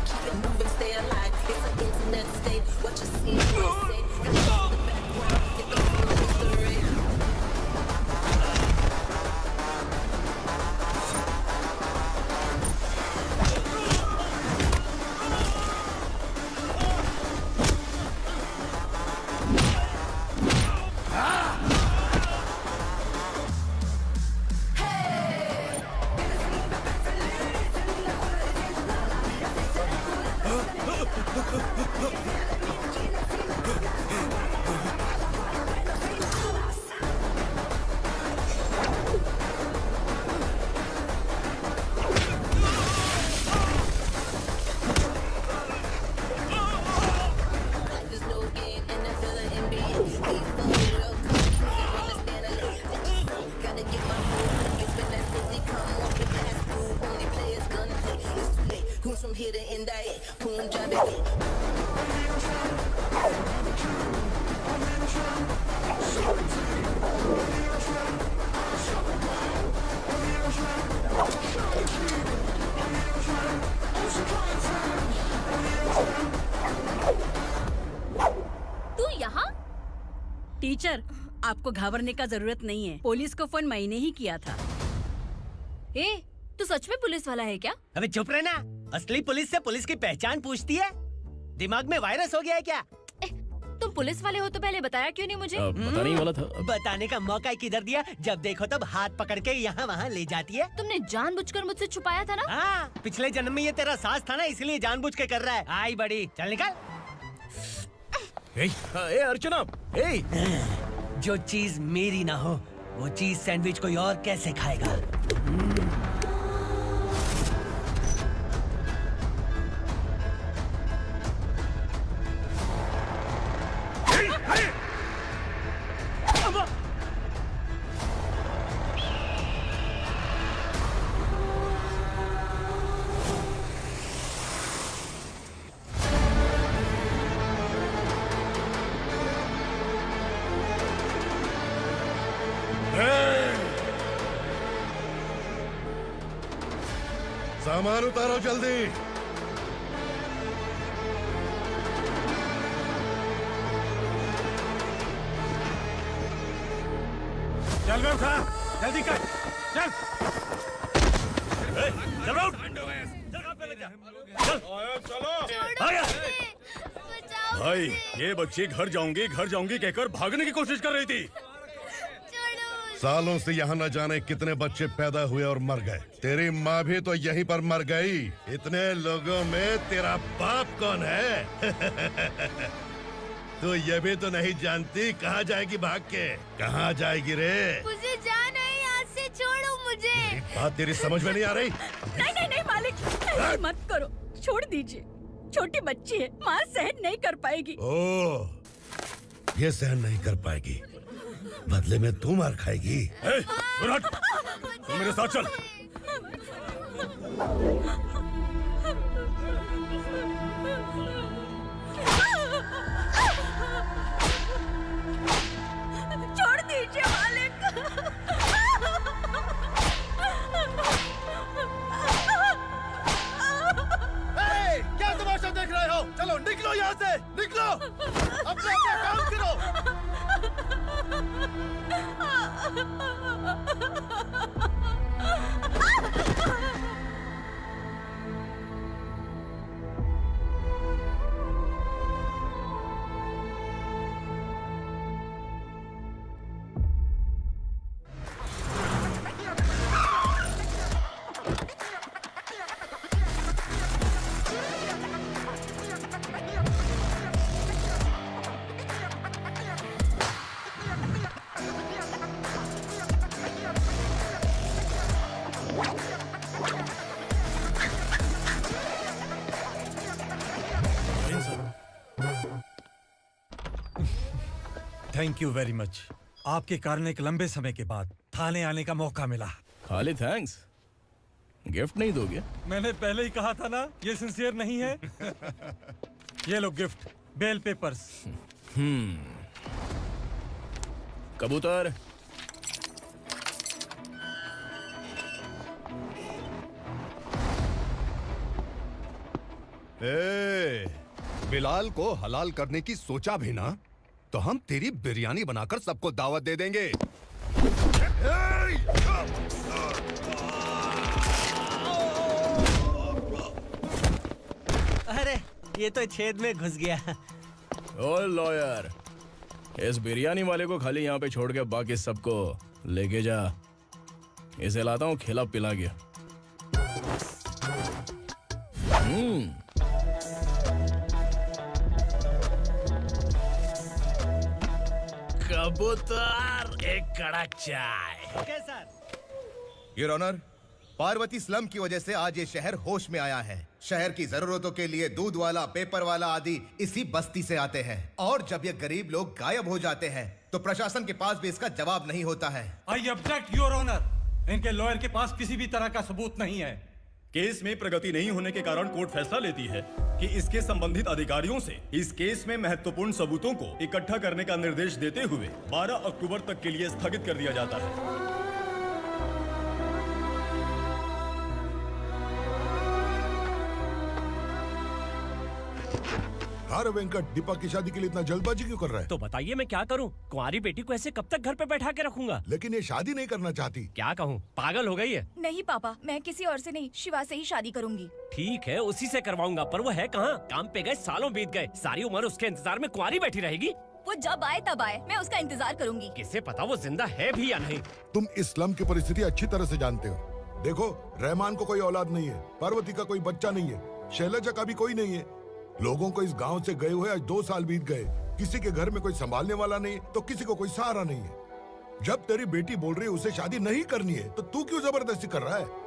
keep it moving, stay alive. It's an internet state. What you see, what you say. Gotta get in the background, get the full history. From here to end I Punjab तू यहाँ? Teacher, आपको घबराने का जरूरत नहीं है। Police को phone मैंने ही किया था। ए, तू सच में पुलिस वाला है क्या? अबे चुप रहना। असली पुलिस से पुलिस की पहचान पूछती है? दिमाग में वायरस हो गया है क्या? तुम पुलिस वाले हो तो पहले बताया क्यों नहीं मुझे? बताने ही वाला था। बताने का मौका किधर दिया? जब देखो तब हाथ पकड़ के यहाँ वहाँ ले जाती है। तुमने जानबूझकर मुझसे छुपाया था ना? हाँ, पिछले जन्म में ये तेरा सास था ना, इसलिए जानबूझ के कर रहा है। आई बड़ी, चल निकल। ए अर्चना, जो चीज मेरी ना हो, वो चीज सैंडविच कोई और कैसे खाएगा? सामान उतारो जल्दी। चल बे उठा, जल्दी कर, चल। चल उठ। भाई, ये बच्ची घर जाऊंगी कहकर भागने की कोशिश कर रही थी। सालों से यहाँ न जाने कितने बच्चे पैदा हुए और मर गए। तेरी माँ भी तो यहीं पर मर गई। इतने लोगों में तेरा बाप कौन है? तो ये भी तो नहीं जानती कहाँ जाएगी भाग के? कहाँ जाएगी रे? मुझे जाना है, यहाँ से छोड़ो मुझे। बात तेरी समझ में नहीं आ रही? नहीं मालिक, ऐसे मत करो, छोड़ दीजिए। छोटी बच्ची है, माँ सहन नहीं कर पाएगी। ओह, ये सहन नहीं कर पाएगी। बदले में तू मार खाएगी। तू मेरे साथ चल। छोड़ दीजिए मालिक। क्या तमाशा देख रहे हो? चलो निकलो यहाँ से, निकलो। अपना काम करो। Thank you very much. आपके कारण एक लंबे समय के बाद थाने आने का मौका मिला। खाली थैंक्स, गिफ्ट नहीं दोगे? मैंने पहले ही कहा था ना, ये सिंसियर नहीं है। ये लो गिफ्ट, बेल पेपर्स। कबूतर, ए, बिलाल को हलाल करने की सोचा भी ना तो हम तेरी बिरयानी बनाकर सबको दावत दे देंगे। अरे ये तो छेद में घुस गया। ओ लॉयर, इस बिरयानी वाले को खाली यहाँ पे छोड़ के बाकी सबको लेके जा। इसे लाता हूँ खिला पिला के। कबूतर, एक कड़क चाय। Okay sir. Your honour, Parvati slum की वजह से आज ये शहर होश में आया है। शहर की जरूरतों के लिए दूध वाला, पेपर वाला आदि इसी बस्ती से आते हैं, और जब ये गरीब लोग गायब हो जाते हैं तो प्रशासन के पास भी इसका जवाब नहीं होता है। I object your honour. इनके लॉयर के पास किसी भी तरह का सबूत नहीं है। केस में प्रगति नहीं होने के कारण कोर्ट फैसला लेती है कि इसके संबंधित अधिकारियों से इस केस में महत्वपूर्ण सबूतों को इकट्ठा करने का निर्देश देते हुए 12 अक्टूबर तक के लिए स्थगित कर दिया जाता है। अरे वेंकट, दीपक की शादी के लिए इतना जल्दबाजी क्यों कर रहा है? तो बताइए मैं क्या करूं? कुंवारी बेटी को ऐसे कब तक घर पे बैठा के रखूंगा? लेकिन ये शादी नहीं करना चाहती। क्या कहूं, पागल हो गई है। नहीं पापा, मैं किसी और से नहीं, शिवा से ही शादी करूंगी। ठीक है, उसी से करवाऊंगा, पर वो है कहाँ? काम पे गए, सालों बीत गए, सारी उम्र उसके इंतजार में कुंवारी बैठी रहेगी। वो जब आए तब आए, मैं उसका इंतजार करूंगी। किसे पता वो जिंदा है भी या नहीं। तुम इस्लाम की परिस्थिति अच्छी तरह से जानते हो। देखो, रहमान को कोई औलाद नहीं है, पार्वती का कोई बच्चा नहीं है, शैलजा का भी कोई नहीं है। लोगों को इस गांव से गए हुए आज 2 साल बीत गए। किसी के घर में कोई संभालने वाला नहीं, तो किसी को कोई सहारा नहीं है। जब तेरी बेटी बोल रही है उसे शादी नहीं करनी है, तो तू क्यों जबरदस्ती कर रहा है?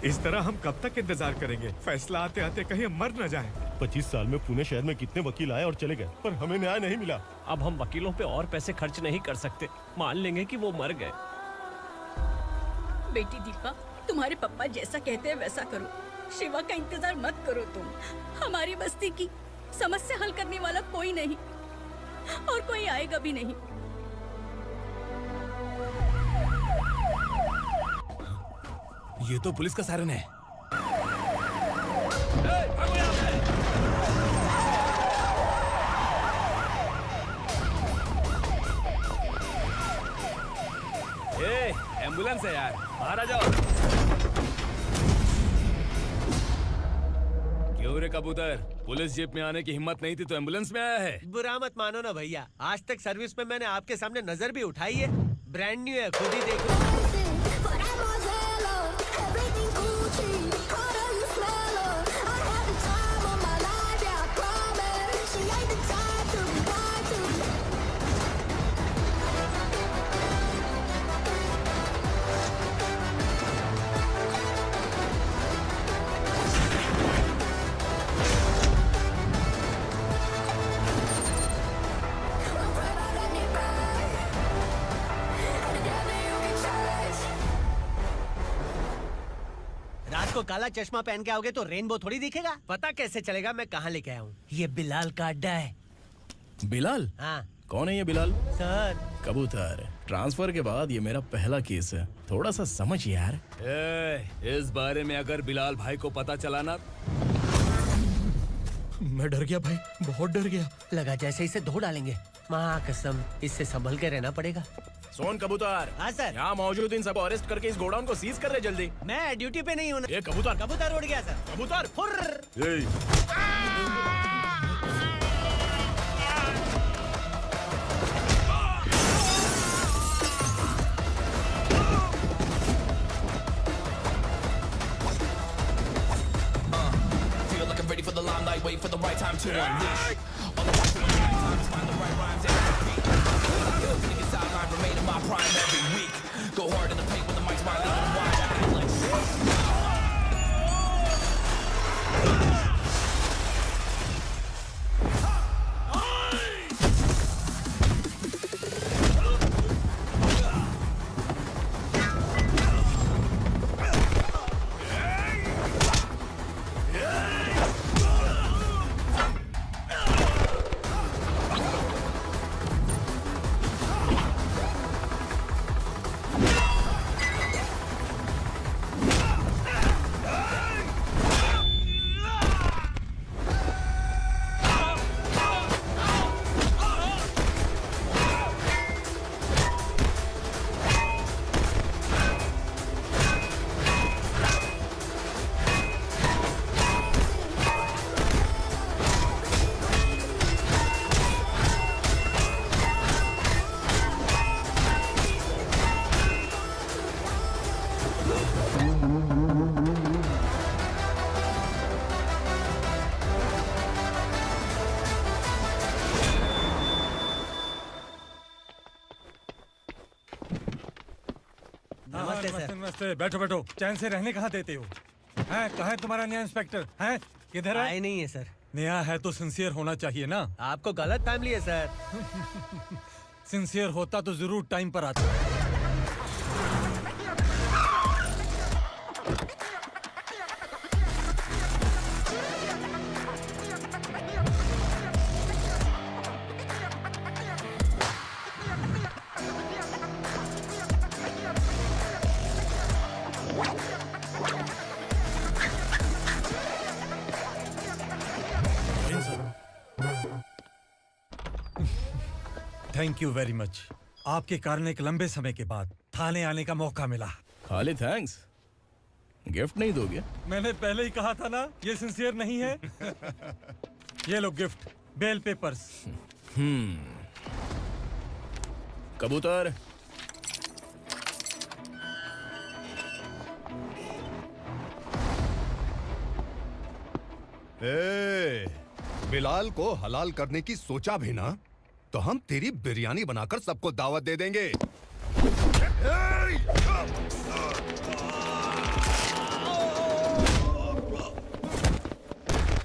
इस तरह हम कब तक इंतजार करेंगे? फैसला आते आते कहीं हम मर न जाएं। 25 साल में पुणे शहर में कितने वकील आए और चले गए, पर हमें न्याय नहीं मिला। अब हम वकीलों पे और पैसे खर्च नहीं कर सकते। मान लेंगे कि वो मर गए। बेटी दीपा, तुम्हारे पापा जैसा कहते हैं वैसा करो। शिवा का इंतजार मत करो तुम। हमारी बस्ती की समस्या हल करने वाला कोई नहीं, और कोई आएगा भी नहीं। ये तो पुलिस का सायरन है। एम्बुलेंस है यार, बाहर आ जाओ। क्यों रे कबूतर, पुलिस जीप में आने की हिम्मत नहीं थी तो एम्बुलेंस में आया है? बुरा मत मानो ना भैया, आज तक सर्विस में मैंने आपके सामने नजर भी उठाई है। ब्रांड न्यू है, खुद ही देखो। रात को काला चश्मा पहन के आओगे तो रेनबो थोड़ी दिखेगा। पता कैसे चलेगा मैं कहाँ लेके आया हूँ? ये बिलाल का अड्डा है। बिलाल? हाँ। कौन है ये बिलाल? सर, कबूतर, ट्रांसफर के बाद ये मेरा पहला केस है, थोड़ा सा समझ यार। इस बारे में अगर बिलाल भाई को पता चला ना। मैं डर गया भाई, बहुत डर गया। लगा जैसे इसे धो डालेंगे। माँ कसम, इससे संभल के रहना पड़ेगा। सोन कबूतर। हाँ सर। यहाँ मौजूद इन सबको अरेस्ट करके इस गोडाउन को सीज कर रहे जल्दी। मैं ड्यूटी पे नहीं हूँ। ये कबूतर, कबूतर उड़ गया सर। कबूतर Feel like I'm ready for the limelight, wait for the right time to unleash. All the time to find the right rhymes and beat. Niggas sideline remain in my prime every week. Go hard in the paint when the mic's right, leave them wide. I feel like नमस्ते, बैठो बैठो। चैन से रहने कहाँ देते हो? हैं, कहाँ है तुम्हारा नया इंस्पेक्टर? हैं, किधर है? आए नहीं है सर। नया है तो सिंसियर होना चाहिए ना। आपको गलत फैमिली है सर। सिंसियर होता तो जरूर टाइम पर आता। Thank you very much. आपके कारण एक लंबे समय के बाद थाने आने का मौका मिला। खाली थैंक्स, गिफ्ट नहीं दोगे? मैंने पहले ही कहा था ना, ये सिंसियर नहीं है। ये लो गिफ्ट, बेल पेपर्स। कबूतर। बिलाल को हलाल करने की सोचा भी ना, तो हम तेरी बिरयानी बनाकर सबको दावत दे देंगे।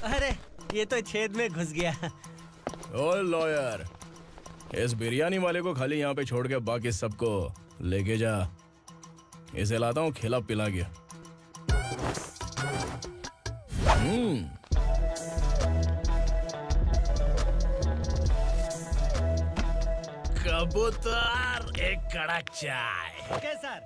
अरे ये तो छेद में घुस गया। ओ लॉयर, इस बिरयानी वाले को खाली यहाँ पे छोड़ के बाकी सबको लेके जा। इसे लाता हूँ खिला पिला के। कबूतर, एक कड़क चाय। Okay sir.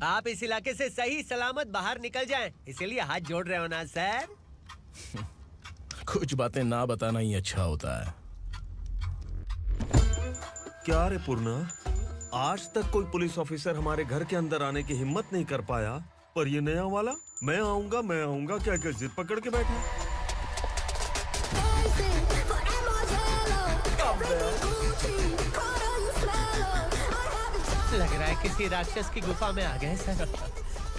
आप इस इलाके से सही सलामत बाहर निकल जाएं, इसीलिए हाथ जोड़ रहे हो ना सर। कुछ बातें ना बताना ही अच्छा होता है। क्या रे पूर्णा, आज तक कोई पुलिस ऑफिसर हमारे घर के अंदर आने की हिम्मत नहीं कर पाया, पर ये नया वाला मैं आऊंगा क्या क्या जिद पकड़ के बैठा। लग रहा है किसी राक्षस की गुफा में आ गए सर।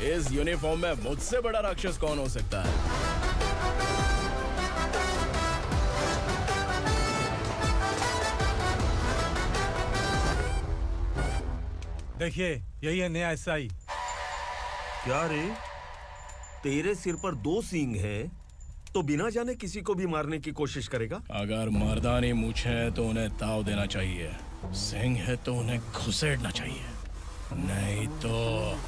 इस यूनिफॉर्म में मुझसे बड़ा राक्षस कौन हो सकता है? देखिए, यही है नया एसआई। क्या रे, तेरे सिर पर 2 सींग है तो बिना जाने किसी को भी मारने की कोशिश करेगा? अगर मर्दानी मूंछ है तो उन्हें ताव देना चाहिए, सिंह है तो उन्हें घुसेड़ना चाहिए, नहीं तो।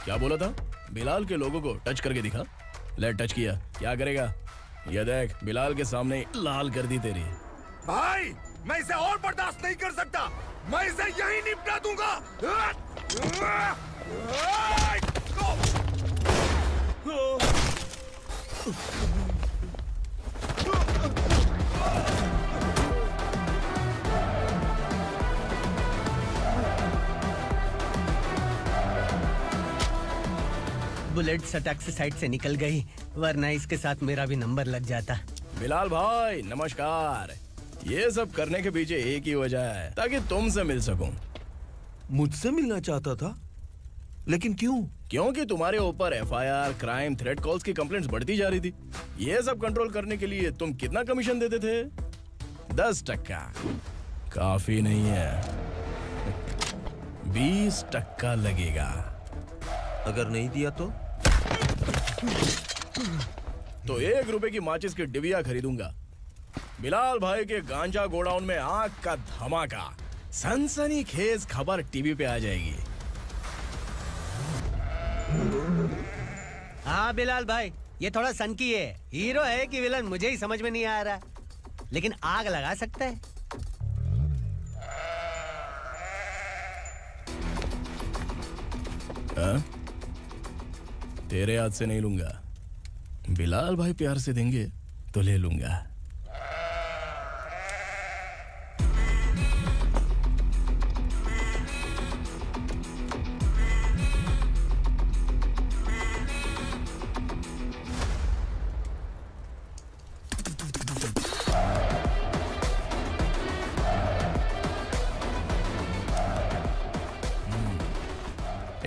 क्या बोला था? बिलाल के लोगों को टच करके दिखा। ले टच किया, क्या करेगा? ये देख, बिलाल के सामने लाल कर दी तेरी। भाई, मैं इसे और बर्दाश्त नहीं कर सकता। मैं इसे यहीं निपटा दूंगा। बुलेट सटक से साइड से निकल गई, वरना इसके साथ मेरा भी नंबर लग जाता। बिलाल भाई नमस्कार। ये सब करने के पीछे एक ही वजह है, ताकि तुमसे मिल सकूं। मुझसे मिलना चाहता था, लेकिन क्यों? क्योंकि तुम्हारे ऊपर एफआईआर, क्राइम, थ्रेट कॉल्स की कंप्लेंट्स बढ़ती जा रही थी। ये सब कंट्रोल करने के लिए तुम कितना कमीशन देते थे? 10%। काफी नहीं है, 20% लगेगा। अगर नहीं दिया तो 1 रुपए की माचिस की डिबिया खरीदूंगा। बिलाल भाई के गांजा गोडाउन में आग का धमाका, सनसनीखेज खबर टीवी पे आ जाएगी। हाँ बिलाल भाई, ये थोड़ा सनकी है। हीरो है कि विलन मुझे ही समझ में नहीं आ रहा, लेकिन आग लगा सकता है। तेरे हाथ से नहीं लूंगा, बिलाल भाई प्यार से देंगे तो ले लूंगा।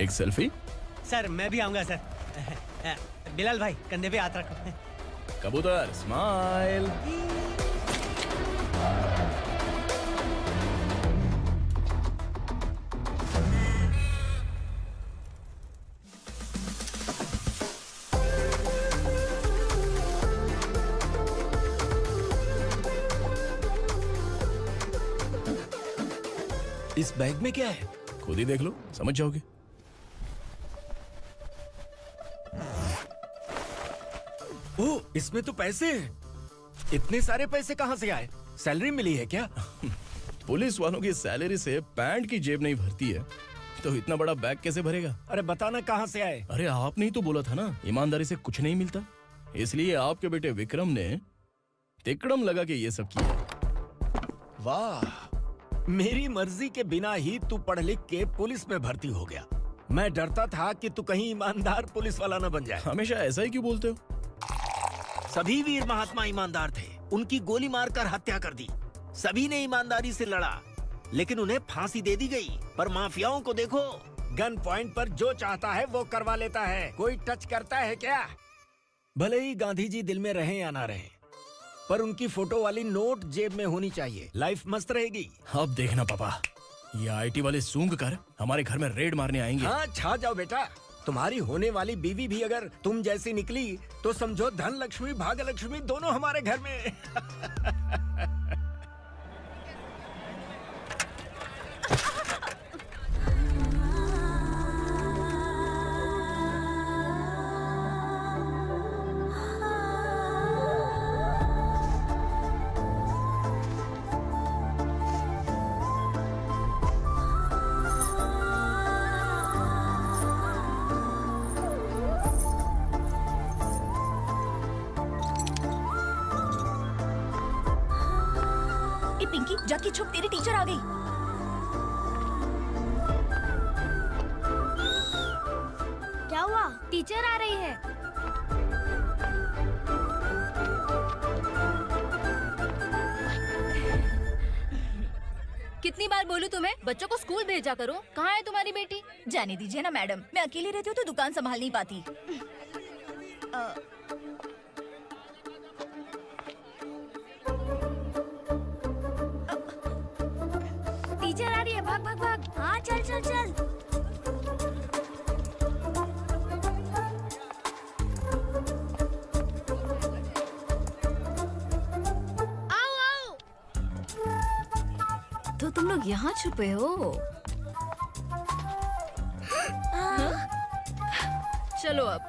एक सेल्फी। सर मैं भी आऊंगा सर। बिलाल भाई कंधे पे हाथ रखो। कबूतर स्माइल। इस बैग में क्या है? खुद ही देख लो, समझ जाओगे। ओह, इसमें तो पैसे हैं। इतने सारे पैसे कहाँ से आए? सैलरी मिली है क्या? पुलिस वालों की सैलरी से पैंट की जेब नहीं भरती है, तो इतना बड़ा बैग कैसे भरेगा? अरे बताना कहाँ से आए? अरे आपने ही तो बोला था ना, ईमानदारी से कुछ नहीं मिलता, इसलिए आपके बेटे विक्रम ने तिकड़म लगा के ये सब किया। वाह, मेरी मर्जी के बिना ही तू पढ़ लिख के पुलिस में भर्ती हो गया। मैं डरता था कि तू कहीं ईमानदार पुलिस वाला न बन जाए। हमेशा ऐसा ही क्यों बोलते हो? सभी वीर महात्मा ईमानदार थे, उनकी गोली मारकर हत्या कर दी। सभी ने ईमानदारी से लड़ा, लेकिन उन्हें फांसी दे दी गई। पर माफियाओं को देखो, गन पॉइंट पर जो चाहता है वो करवा लेता है। कोई टच करता है क्या? भले ही गांधी जी दिल में रहे या ना रहे, पर उनकी फोटो वाली नोट जेब में होनी चाहिए। लाइफ मस्त रहेगी। अब देखना पापा, ये आईटी वाले सूंघ कर हमारे घर में रेड मारने आएंगे। हाँ, छा जाओ बेटा। तुम्हारी होने वाली बीवी भी अगर तुम जैसी निकली तो समझो धन लक्ष्मी भाग्य लक्ष्मी दोनों हमारे घर में। पिंकी, जाके छुप, तेरी टीचर आ गई। क्या हुआ? टीचर आ रही है। कितनी बार बोलूं तुम्हें, बच्चों को स्कूल भेजा करो। कहाँ है तुम्हारी बेटी? जाने दीजिए ना मैडम, मैं अकेली रहती हूँ तो दुकान संभाल नहीं पाती। टीचर आ रही है, भाग भाग भाग। हाँ चल चल चल। आओ आओ। तो तुम लोग यहाँ छुपे हो? चलो अब।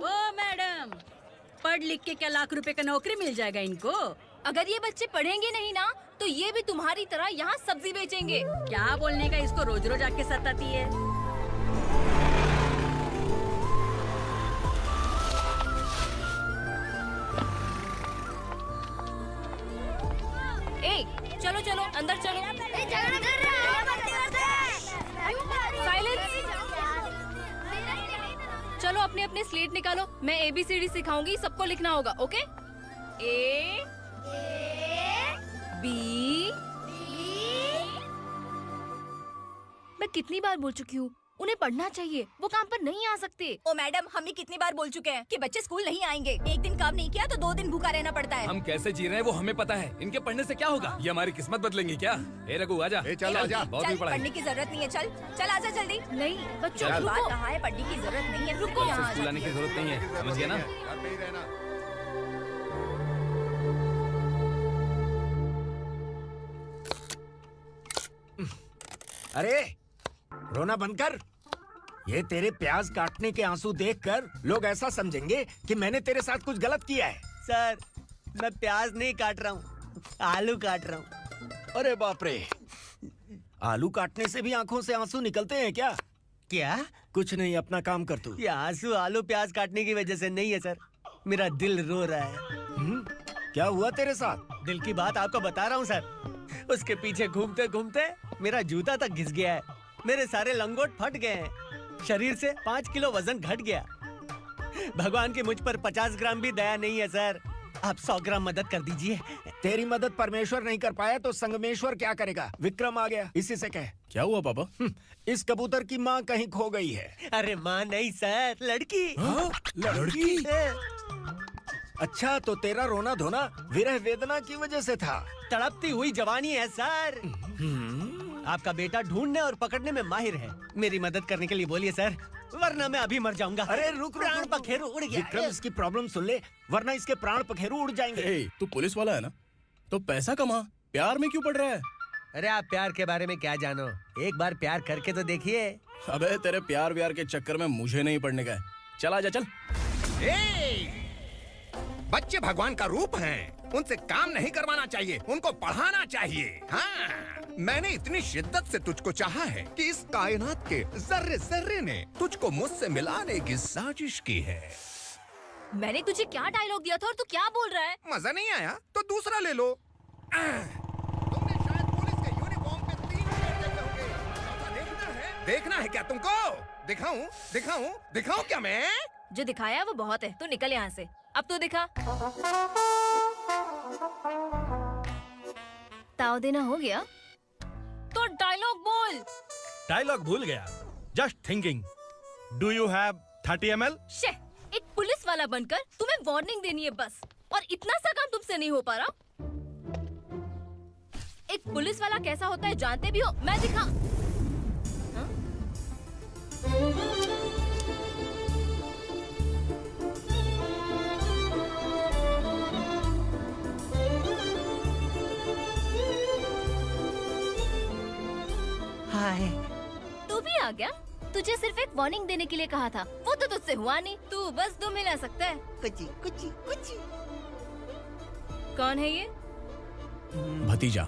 ओ मैडम, पढ़ लिख के क्या लाख रुपए का नौकरी मिल जाएगा इनको? अगर ये बच्चे पढ़ेंगे नहीं ना, तो ये भी तुम्हारी तरह यहाँ सब्जी बेचेंगे। क्या बोलने का, इसको रोज रोज आके सताती है। ए, चलो चलो अंदर चलो। साइलेंस। चलो अपने अपने स्लेट निकालो, मैं ABCD सिखाऊंगी, सबको लिखना होगा। ओके? A B। मैं कितनी बार बोल चुकी हूँ, उन्हें पढ़ना चाहिए, वो काम पर नहीं आ सकते। ओ मैडम, हम भी कितनी बार बोल चुके हैं कि बच्चे स्कूल नहीं आएंगे। एक दिन काम नहीं किया तो 2 दिन भूखा रहना पड़ता है। हम कैसे जी रहे हैं वो हमें पता है, इनके पढ़ने से क्या होगा? ये हमारी किस्मत बदलेंगी क्या? ए रघु आजा। चल आजा। बहुत भी पढ़ाई। पढ़ने की जरूरत नहीं है, चल चल आजा जल्दी। नहीं बच्चों, चल। बात कहा है, पढ़ने की जरूरत नहीं है, रुको यहाँ। स्कूल आने की जरूरत नहीं है, समझ गया ना? घर में ही रहना। अरे रोना बंद कर। ये तेरे प्याज काटने के आंसू देखकर लोग ऐसा समझेंगे कि मैंने तेरे साथ कुछ गलत किया है। सर मैं प्याज नहीं काट रहा हूँ, आलू काट रहा हूँ। अरे बाप रे, आलू काटने से भी आंखों से आंसू निकलते हैं क्या? क्या? कुछ नहीं, अपना काम कर तू। ये आंसू आलू प्याज काटने की वजह से नहीं है सर, मेरा दिल रो रहा है। क्या हुआ तेरे साथ? दिल की बात आपको बता रहा हूँ सर। उसके पीछे घूमते घूमते मेरा जूता तक घिस गया है, मेरे सारे लंगोट फट गए हैं, शरीर से 5 किलो वजन घट गया। भगवान की मुझ पर 50 ग्राम भी दया नहीं है सर। आप 100 ग्राम मदद कर दीजिए। तेरी मदद परमेश्वर नहीं कर पाया तो संगमेश्वर क्या करेगा? विक्रम आ गया, इसी से कह। क्या हुआ पापा? इस कबूतर की माँ कहीं खो गई है। अरे माँ नहीं सर, लड़की। लड़की? अच्छा, तो तेरा रोना धोना विरह वेदना की वजह से था। तड़पती हुई जवानी है सर। आपका बेटा ढूंढने और पकड़ने में माहिर है। मेरी मदद करने के लिए बोलिए सर, वरना मैं अभी मर जाऊंगा। अरे रुक, प्राण पखेरु उड़ गया। विक्रम, इसकी प्रॉब्लम सुन ले, वरना इसके प्राण पखेरु उड़ जाएंगे। तू पुलिस वाला है ना, तो पैसा कमा, प्यार में क्यों पड़ रहा है? अरे आप प्यार के बारे में क्या जानो, एक बार प्यार करके तो देखिए। अबे तेरे प्यार व्यार के चक्कर में मुझे नहीं पड़ने का है। चल आजा चल। बच्चे भगवान का रूप हैं, उनसे काम नहीं करवाना चाहिए, उनको पढ़ाना चाहिए। हाँ, मैंने इतनी शिद्दत से तुझको चाहा है कि इस कायनात के जर्रे जर्रे ने तुझको मुझसे मिलाने की साजिश की है। मैंने तुझे क्या डायलॉग दिया था और तू क्या बोल रहा है? मजा नहीं आया तो दूसरा ले लो। तुमने शायद पुलिस के यूनिफॉर्म पे 3 घंटे कहोगे। देखना है क्या तुमको? दिखाऊं दिखाऊं दिखाऊं क्या मैं? जो दिखाया वो बहुत है, तू निकल यहाँ से। अब तू दिखा। ताव देना हो गया तो डायलॉग बोल। डायलॉग भूल गया। Just thinking. Do you have 30 ml? शे, एक पुलिस वाला बनकर तुम्हें वार्निंग देनी है बस, और इतना सा काम तुमसे नहीं हो पा रहा। एक पुलिस वाला कैसा होता है जानते भी हो? मैं दिखा। हाँ? हाय। तू भी आ गया? तुझे सिर्फ एक वार्निंग देने के लिए कहा था, वो तो तुझसे हुआ नहीं। तू बस 2 मिला सकता है। कुची कुची कुची। कौन है ये? भतीजा।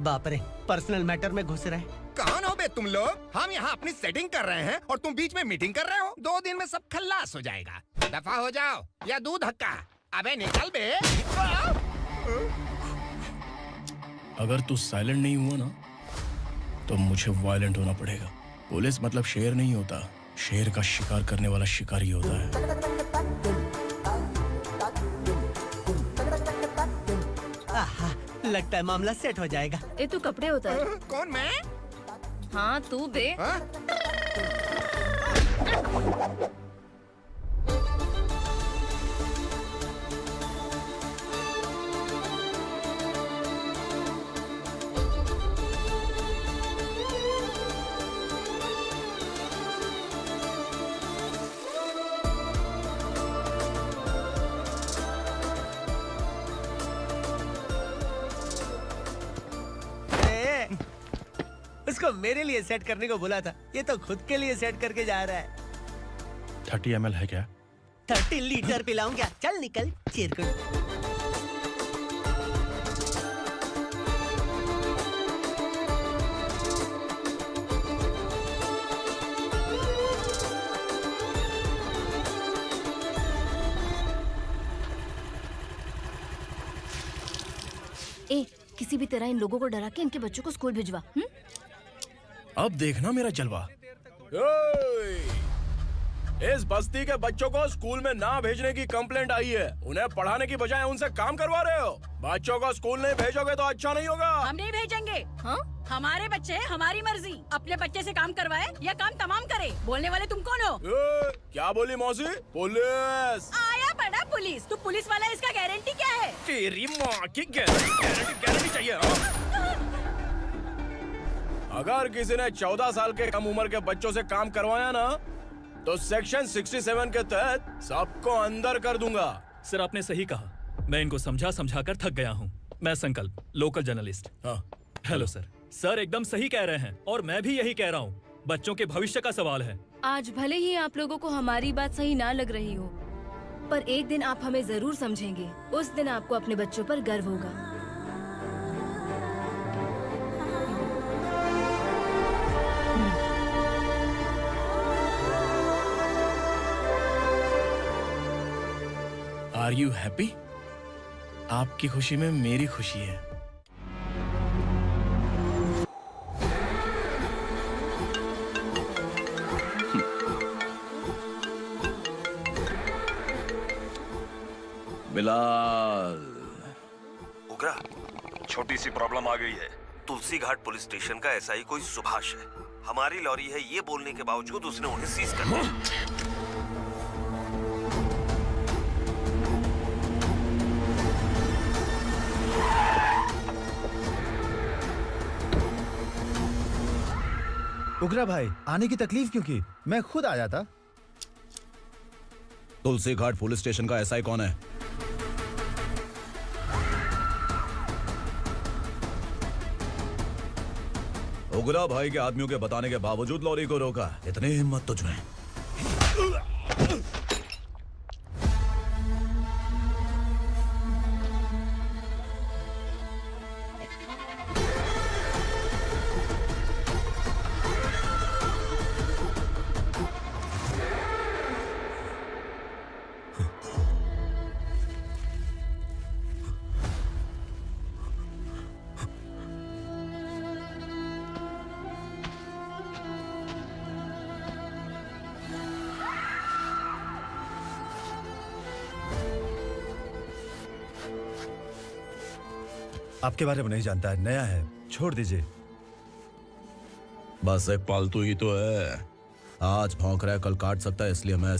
बाप रे, पर्सनल मैटर में घुस रहे। कौन हो बे तुम लोग? हम यहाँ अपनी सेटिंग कर रहे हैं और तुम बीच में मीटिंग कर रहे हो। 2 दिन में सब खल्लास हो जाएगा। दफा हो जाओ या दूध हक्का। अबे निकल बे। अगर तू साइलेंट नहीं हुआ ना तो मुझे वायलेंट होना पड़ेगा। पुलिस मतलब शेर नहीं होता, शेर का शिकार करने वाला शिकारी होता है। आहा, लगता है मामला सेट हो जाएगा। ये तू कपड़े होता है। कौन मैं? हाँ तू बे। उसको मेरे लिए सेट करने को बोला था, ये तो खुद के लिए सेट करके जा रहा है। 30 ml है क्या? 30 लीटर पिलाऊं क्या? चल निकल चिरकुट। ए, किसी भी तरह इन लोगों को डरा के इनके बच्चों को स्कूल भिजवा। अब देखना मेरा जलवा। इस बस्ती के बच्चों को स्कूल में ना भेजने की कंप्लेंट आई है। उन्हें पढ़ाने की बजाय उनसे काम करवा रहे हो। बच्चों को स्कूल नहीं भेजोगे तो अच्छा नहीं होगा। हम नहीं भेजेंगे। हाँ? हमारे बच्चे हैं, हमारी मर्जी। अपने बच्चे से काम करवाए या काम तमाम करे। बोलने वाले तुम कौन हो? क्या बोली मौसी? पुलिस आया बड़ा पुलिस। तू पुलिस वाला, इसका गारंटी क्या है? तेरी माँ की गारंटी चाहिए। अगर किसी ने 14 साल के कम उम्र के बच्चों से काम करवाया ना तो सेक्शन 67 के तहत सबको अंदर कर दूंगा। सर आपने सही कहा। मैं इनको समझा कर थक गया हूँ। मैं संकल्प, लोकल जर्नलिस्ट। हाँ। Hello sir. सर एकदम सही कह रहे हैं और मैं भी यही कह रहा हूँ। बच्चों के भविष्य का सवाल है। आज भले ही आप लोगों को हमारी बात सही ना लग रही हो, पर एक दिन आप हमें जरूर समझेंगे। उस दिन आपको अपने बच्चों पर गर्व होगा। Are you happy? आपकी खुशी में मेरी खुशी है। बिलाल। उग्रा, छोटी सी प्रॉब्लम आ गई है। तुलसी घाट पुलिस स्टेशन का एसआई कोई सुभाष है। हमारी लॉरी है ये बोलने के बावजूद उसने उन्हें सीज कर दिया। उग्रा भाई, आने की तकलीफ क्यों की? मैं खुद आया था। तुलसी घाट पुलिस स्टेशन का एसआई कौन है? उग्रा भाई के आदमियों के बताने के बावजूद लॉरी को रोका। इतनी हिम्मत तुझमें? आपके बारे में नहीं जानता है, नया है, छोड़ दीजिए। बस एक पालतू ही तो है। आज भौंक रहा है, कल काट सकता है, इसलिए मैं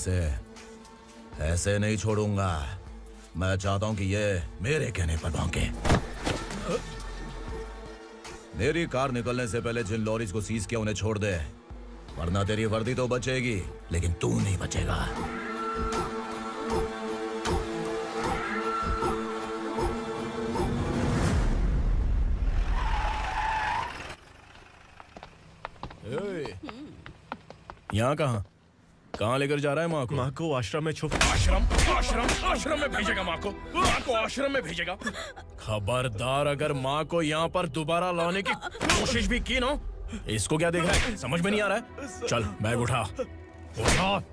ऐसे नहीं छोड़ूंगा। मैं चाहता हूं कि ये मेरे कहने पर भौंके। मेरी कार निकलने से पहले जिन लॉरीज को सीज किया उन्हें छोड़ दे, वरना तेरी वर्दी तो बचेगी लेकिन तू नहीं बचेगा। यहाँ कहाँ लेकर जा रहा है माँ को? माँ को आश्रम में छुप। आश्रम में भेजेगा माँ को? माँ को आश्रम में भेजेगा? खबरदार, अगर माँ को यहाँ पर दोबारा लाने की कोशिश भी की ना, इसको क्या देख रहा है? समझ में नहीं आ रहा है? चल बैग उठा,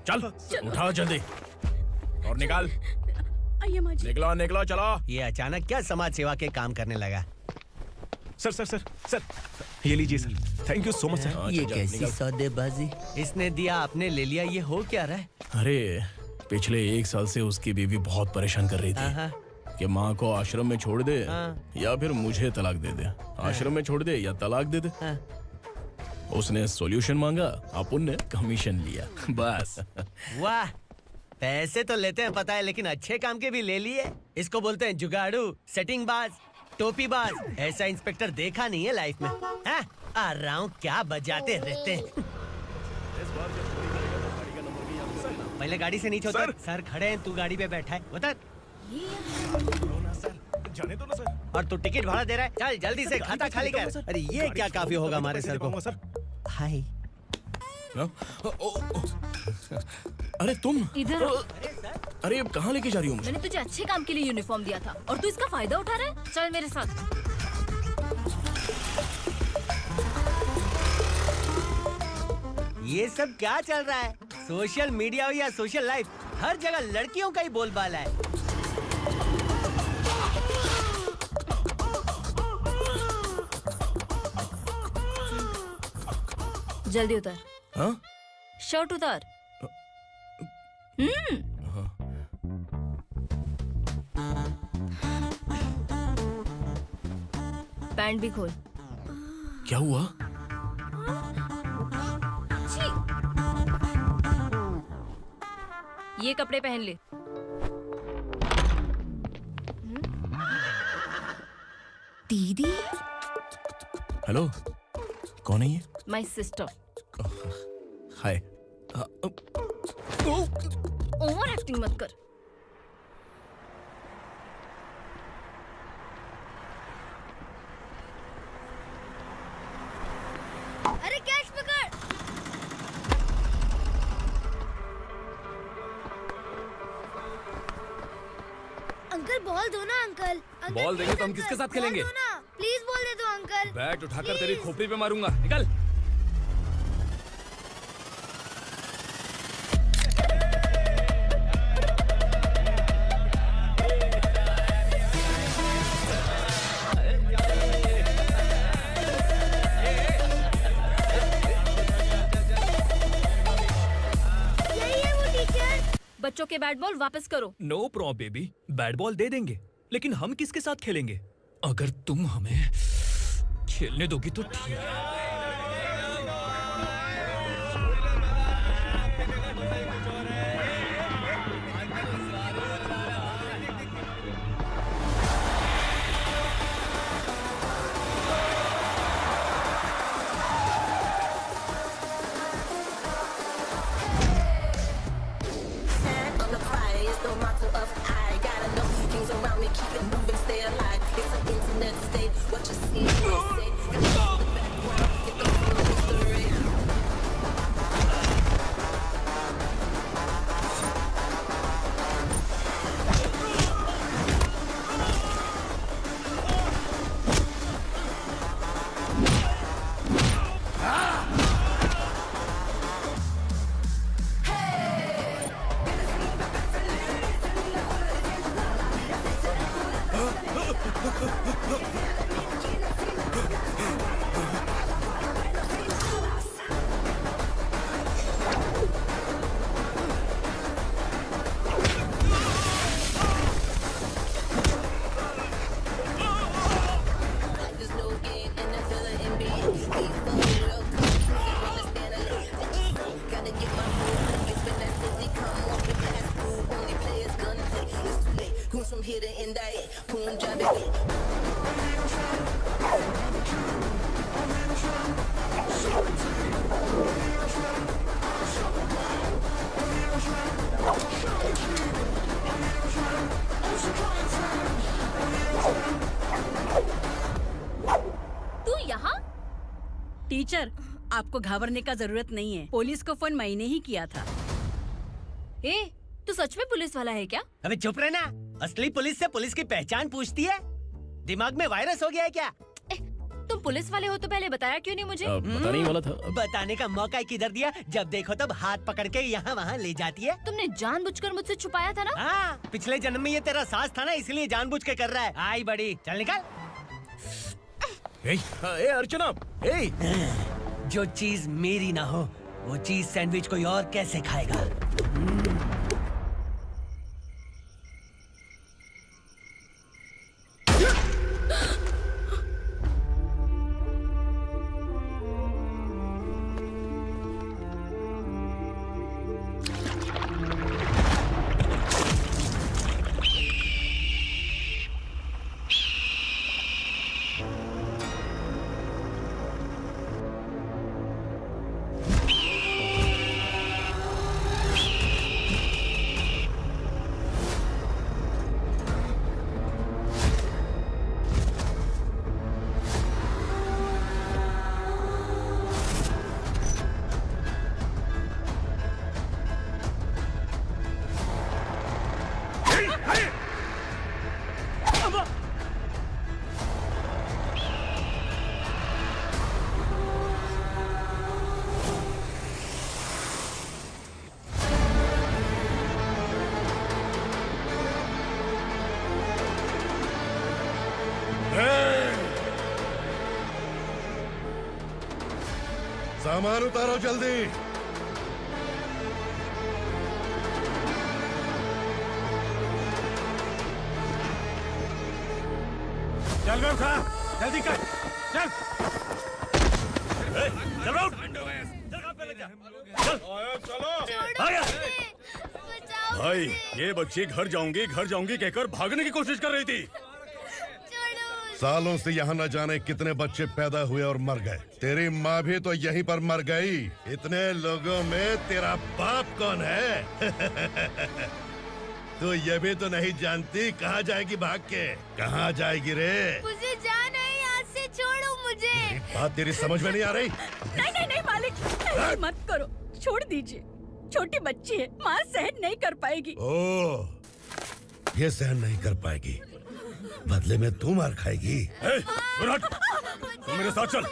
चल उठा जल्दी और निकाल। निकला चला। ये अचानक क्या समाज सेवा के काम करने लगा? सर, ये लीजिए sir. Thank you so much sir. ये कैसी सौदेबाजी? इसने दिया, आपने ले लिया, ये हो क्या रहा है? अरे पिछले 1 साल से उसकी बीवी बहुत परेशान कर रही थी कि माँ को आश्रम में छोड़ दे या फिर मुझे तलाक दे दे। आश्रम में छोड़ दे या तलाक दे दे। उसने सॉल्यूशन मांगा, अपन ने कमीशन लिया, बस। वाह, पैसे तो लेते हैं पता है, लेकिन अच्छे काम के भी ले लिए। इसको बोलते हैं जुगाड़ू, सेटिंग बाज, टोपी बाज। ऐसा इंस्पेक्टर देखा नहीं है लाइफ में। हाँ? आ रहा हूँ, क्या बजाते रहते हैं। पहले गाड़ी से नीचे उतर। सर खड़े हैं, तू गाड़ी पे बैठा है, उतर। जाने दो ना सर। और तू टिकट भाड़ा दे रहा है, चल जल्दी से खाता खाली कर। अरे ये क्या काफी होगा हमारे सर को। हाय। अरे तुम इधर। अरे अब कहाँ लेके जा रही हो मुझे? मैंने तुझे अच्छे काम के लिए यूनिफॉर्म दिया था और तू इसका फायदा उठा रहा है। चल मेरे साथ। ये सब क्या चल रहा है? सोशल मीडिया हो या सोशल लाइफ, हर जगह लड़कियों का ही बोलबाला है। जल्दी उतर। हाँ? शर्ट उतार। पैंट भी खोल। क्या हुआ? ये कपड़े पहन ले। दीदी। हेलो, कौन है ये? My sister. Hi. Over acting मत कर। अरे कैश पकड़। अंकल बॉल दो ना अंकल। बॉल देंगे तो हम किसके साथ खेलेंगे? प्लीज बॉल दे दो अंकल। बैट उठाकर तेरी खोपड़ी पे मारूंगा, निकल। बच्चों के बैट बॉल वापस करो। No problem baby, bat ball दे देंगे, लेकिन हम किसके साथ खेलेंगे? अगर तुम हमें खेलने दोगी तो ठीक है। On the prize, the motto of I gotta know things around me, keep it moving, stay alive. It's an internet state, what you see, what you say. Gotta know the background, get the full history. There's no game in the villa NBA. These the World Cup, choosing on the standard. Gotta get my food, it's when that city come off the glass. Ooh, only players gonna play. It's too late. Who's from here to India? Punjabi. तू यहाँ? Teacher, आपको घबराने का जरूरत नहीं है। Police को phone मैंने ही किया था। ए, तू सच में पुलिस वाला है क्या? अबे चुप रहना। असली पुलिस से पुलिस की पहचान पूछती है? दिमाग में वायरस हो गया है क्या? तुम पुलिस वाले हो तो पहले बताया क्यों नहीं मुझे? बताने ही वाला था। बताने का मौका किधर दिया? जब देखो तब हाथ पकड़ के यहाँ वहाँ ले जाती है। तुमने जानबूझकर मुझसे छुपाया था ना? हाँ, पिछले जन्म में ये तेरा सास था ना, इसलिए जानबूझ के कर रहा है। आई बड़ी, चल निकल। ए अर्चना, ए! जो चीज मेरी ना हो, वो चीज सैंडविच कोई और कैसे खाएगा? सामान उतारो जल्दी। चल बे उठा, जल्दी कर, चल। चल आउट। भाई, ये बच्ची घर जाऊंगी कहकर भागने की कोशिश कर रही थी। सालों से यहाँ न जाने कितने बच्चे पैदा हुए और मर गए। तेरी माँ भी तो यहीं पर मर गई। इतने लोगों में तेरा बाप कौन है? तो ये भी तो नहीं जानती कहाँ जाएगी भाग के? कहाँ जाएगी रे? मुझे जाना है, यहाँ से छोड़ो मुझे। बात तेरी समझ में नहीं आ रही? नहीं मालिक, ऐसे मत करो, छोड़ दीजिए। छोटी बच्ची है, माँ सहन नहीं कर पाएगी। ओह, ये सहन नहीं कर पाएगी, बदले में तू मार खाएगी। तू मेरे साथ चल।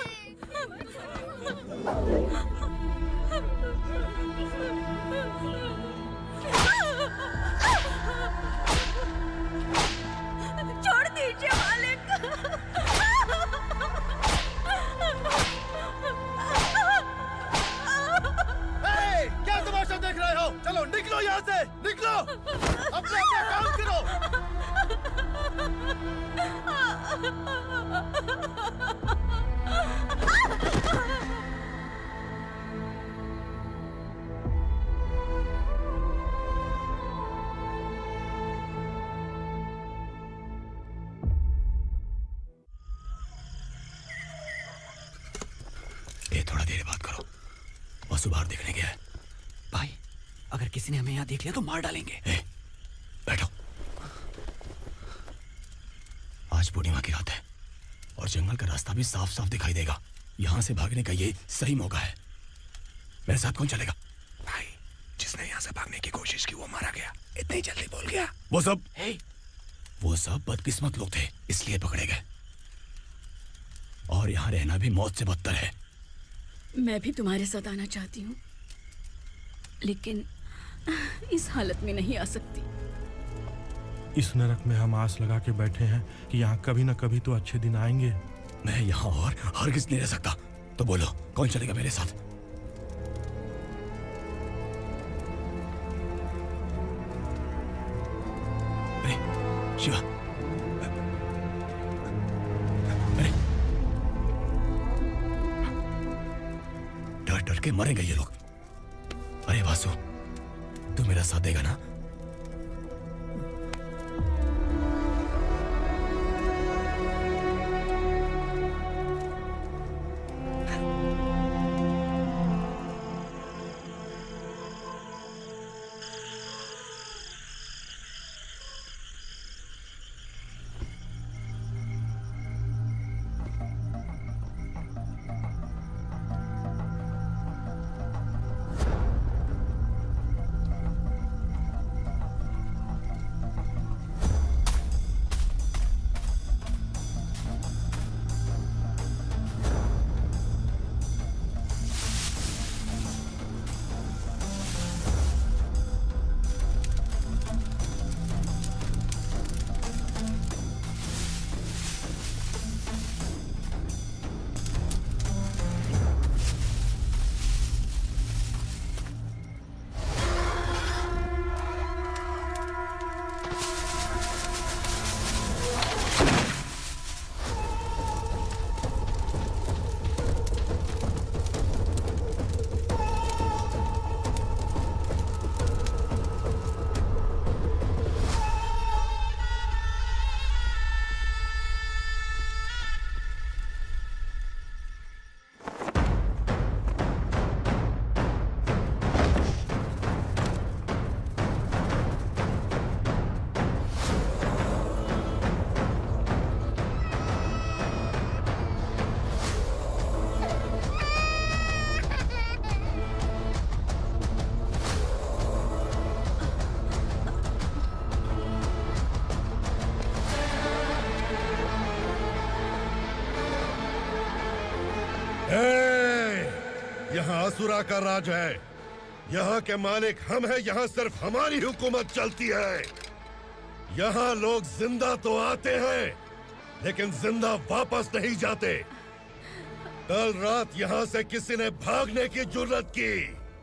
छोड़ दीजिए मालिक। क्या तमाशा देख रहे हो? चलो निकलो यहाँ से, निकलो। आगे बात करो। वसु बाहर देखने गया है। भाई अगर किसी ने हमें यहाँ देख लिया तो मार डालेंगे। बैठो। आज पूर्णिमा की रात है और जंगल का रास्ता भी साफ साफ दिखाई देगा। यहाँ से भागने का ये सही मौका है। मेरे साथ कौन चलेगा? भाई जिसने यहाँ से भागने की कोशिश की वो मारा गया। इतनी जल्दी बोल गया। वो सब बदकिस्मत लोग थे, इसलिए पकड़े गए। और यहाँ रहना भी मौत से बदतर है। मैं भी तुम्हारे साथ आना चाहती हूँ, लेकिन इस हालत में नहीं आ सकती। इस नरक में हम आस लगा के बैठे हैं कि यहाँ कभी न कभी तो अच्छे दिन आएंगे। मैं यहाँ और हरगिज़ नहीं रह सकता। तो बोलो कौन चलेगा मेरे साथ? अरे शिवा, अरे डर डर के मरेंगे ये लोग। अरे वासु, तू मेरा साथ देगा ना? यहाँ असुरा का राज है। यहाँ के मालिक हम हैं। यहाँ सिर्फ हमारी हुकूमत चलती है। यहाँ लोग जिंदा तो आते हैं लेकिन जिंदा वापस नहीं जाते। कल रात यहाँ से किसी ने भागने की जुर्रत की,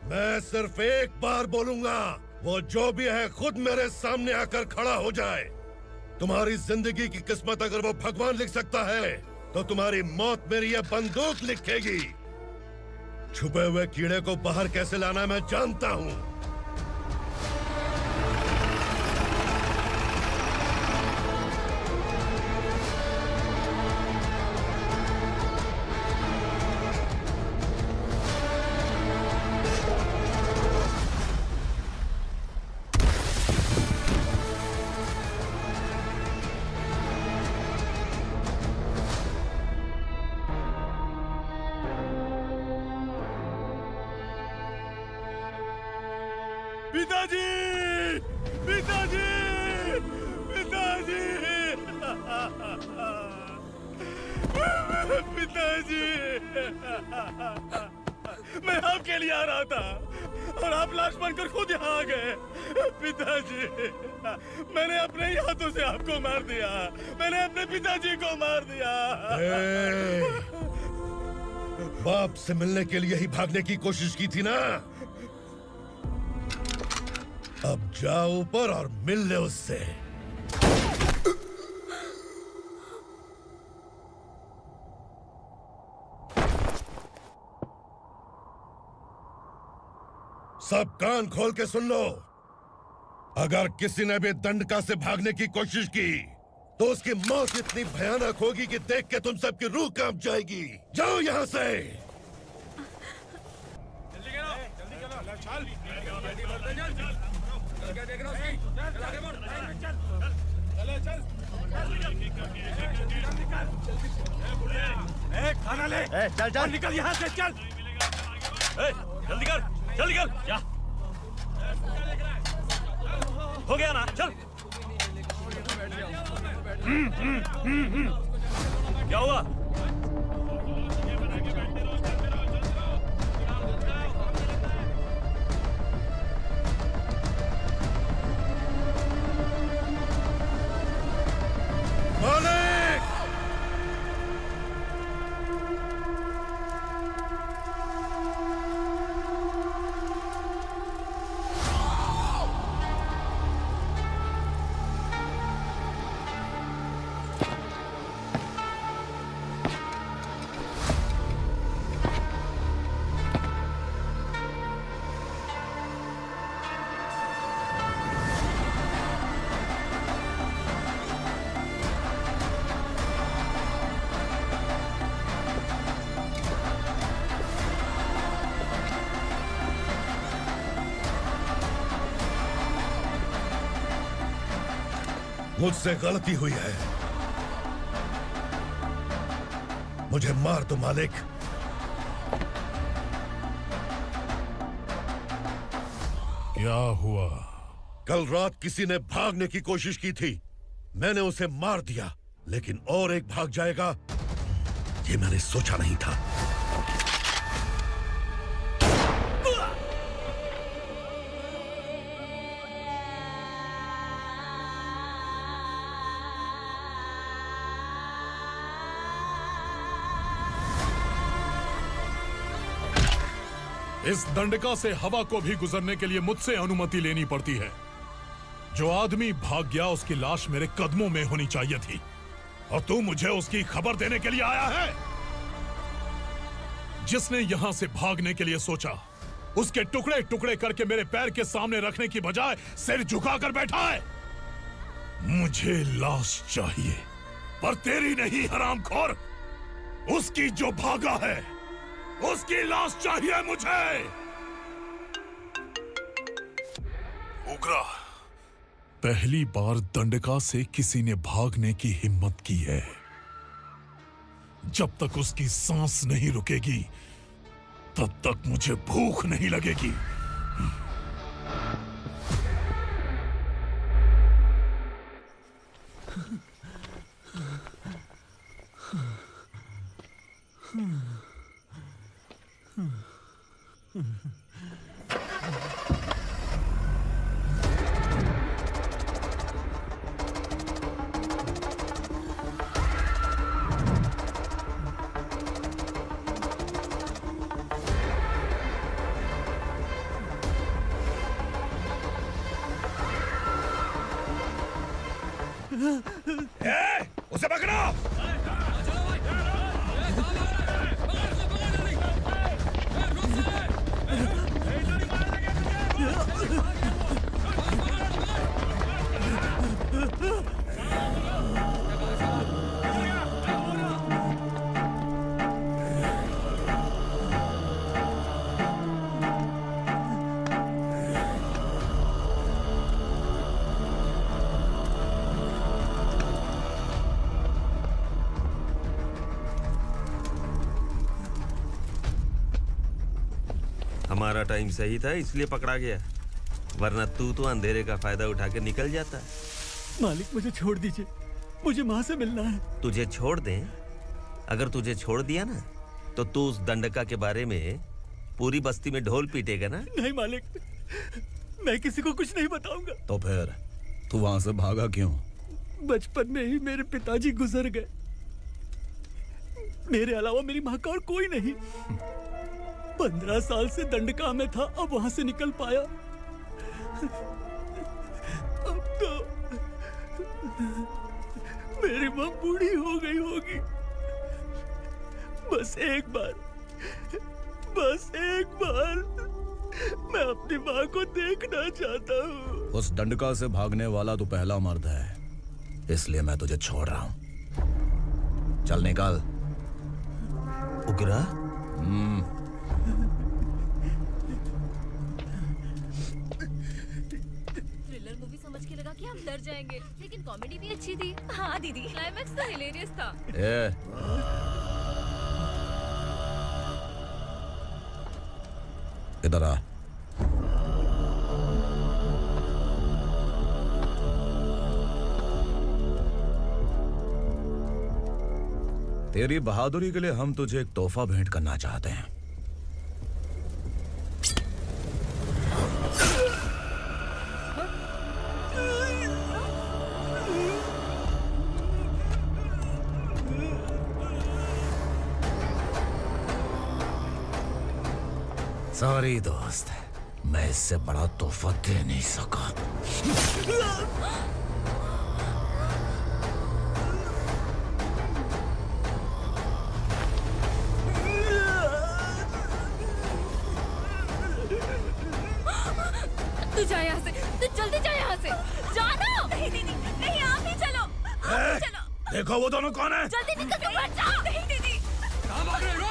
मैं सिर्फ एक बार बोलूंगा, वो जो भी है खुद मेरे सामने आकर खड़ा हो जाए। तुम्हारी जिंदगी की किस्मत अगर वो भगवान लिख सकता है तो तुम्हारी मौत मेरी ये बंदूक लिखेगी। छुपे हुए कीड़े को बाहर कैसे लाना मैं जानता हूँ। पिताजी, पिताजी, पिताजी, पिताजी, मैं आपके लिए आ रहा था और आप लाश बनकर खुद यहाँ आ गए। पिताजी, मैंने अपने ही हाथों से आपको मार दिया। मैंने अपने पिताजी को मार दिया। बाप से मिलने के लिए ही भागने की कोशिश की थी ना? अब जाओ ऊपर और मिल ले उससे। सब कान खोल के सुन लो। अगर किसी ने भी दंडका से भागने की कोशिश की तो उसकी मौत इतनी भयानक होगी कि देख के तुम सबकी रूह कांप जाएगी। जाओ यहाँ से। खाना ले। चल चल निकल यहाँ से, चल। जल्दी कर, जल्दी कर। क्या हो गया ना? चल। क्या हुआ? मालिक! मुझसे गलती हुई है, मुझे मार दो मालिक। क्या हुआ? कल रात किसी ने भागने की कोशिश की थी, मैंने उसे मार दिया, लेकिन और एक भाग जाएगा ये मैंने सोचा नहीं था। इस दंडका से हवा को भी गुजरने के लिए मुझसे अनुमति लेनी पड़ती है। जो आदमी भाग गया उसकी लाश मेरे कदमों में होनी चाहिए थी, और तू मुझे उसकी खबर देने के लिए आया है। जिसने यहां से भागने के लिए सोचा, उसके टुकड़े टुकड़े करके मेरे पैर के सामने रखने की बजाय सिर झुकाकर बैठा है। मुझे लाश चाहिए, पर तेरी नहीं हरामखोर, उसकी जो भागा है उसकी लाश चाहिए मुझे। उग्रा, पहली बार दंडका से किसी ने भागने की हिम्मत की है। जब तक उसकी सांस नहीं रुकेगी तब तक मुझे भूख नहीं लगेगी। उसे पकड़ो! हमारा टाइम सही था इसलिए पकड़ा गया, वरना तू तो अंधेरे का फायदा उठा के निकल जाता। मालिक मुझे छोड़ दीजिए, मुझे माँ से मिलना है। तुझे छोड़ दें? अगर तुझे छोड़ दिया ना तो तू उस दंडका के बारे में पूरी बस्ती में ढोल पीटेगा ना। नहीं मालिक, मैं किसी को कुछ नहीं बताऊंगा। तो फिर तू वहां से भागा क्यों? बचपन में ही मेरे पिताजी गुजर गए, मेरे अलावा मेरी माँ का और कोई नहीं। 15 साल से दंडका में था, अब वहां से निकल पाया। अब तो मेरी माँ बूढ़ी हो गई होगी। बस एक बार मैं अपनी माँ को देखना चाहता हूँ। उस दंडका से भागने वाला तू पहला मर्द है, इसलिए मैं तुझे छोड़ रहा हूँ। चल निकल। उग्रा? कि हम डर जाएंगे, लेकिन कॉमेडी भी अच्छी थी। हाँ दीदी, क्लाइमैक्स तो हिलेरियस था। इधर आ। तेरी बहादुरी के लिए हम तुझे एक तोहफा भेंट करना चाहते हैं। सॉरी दोस्त, मैं इससे बड़ा तोहफा दे नहीं सका। तू जा यहाँ से, तू जल्दी जा यहाँ से। जानो। नहीं दीदी, नहीं आप ही चलो। आप ही चलो। देखो वो दोनों कौन है? जल्दी निकल के मत जाओ। नहीं दीदी। कहाँ भाग रहे हो?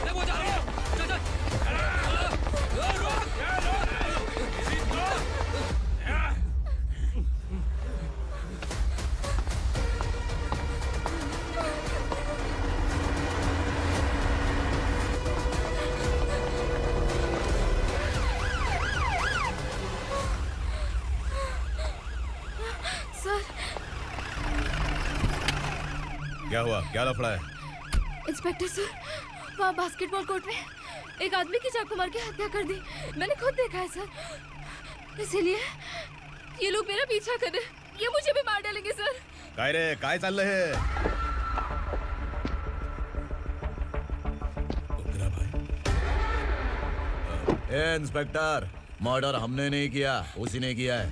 वो जा रहे हो। चल चल। सर। क्या हुआ? क्या लफड़ा है? इंस्पेक्टर सर, वहाँ बास्केटबॉल कोर्ट में एक आदमी की चाकू मार के हत्या कर दी। मैंने खुद देखा है सर, इसीलिए ये लोग मेरा पीछा कर रहे हैं। ये मुझे भी मार डालेंगे सर। काय रे, काय चाललंय हे? ए इंस्पेक्टर, मर्डर हमने नहीं किया, उसी ने किया है।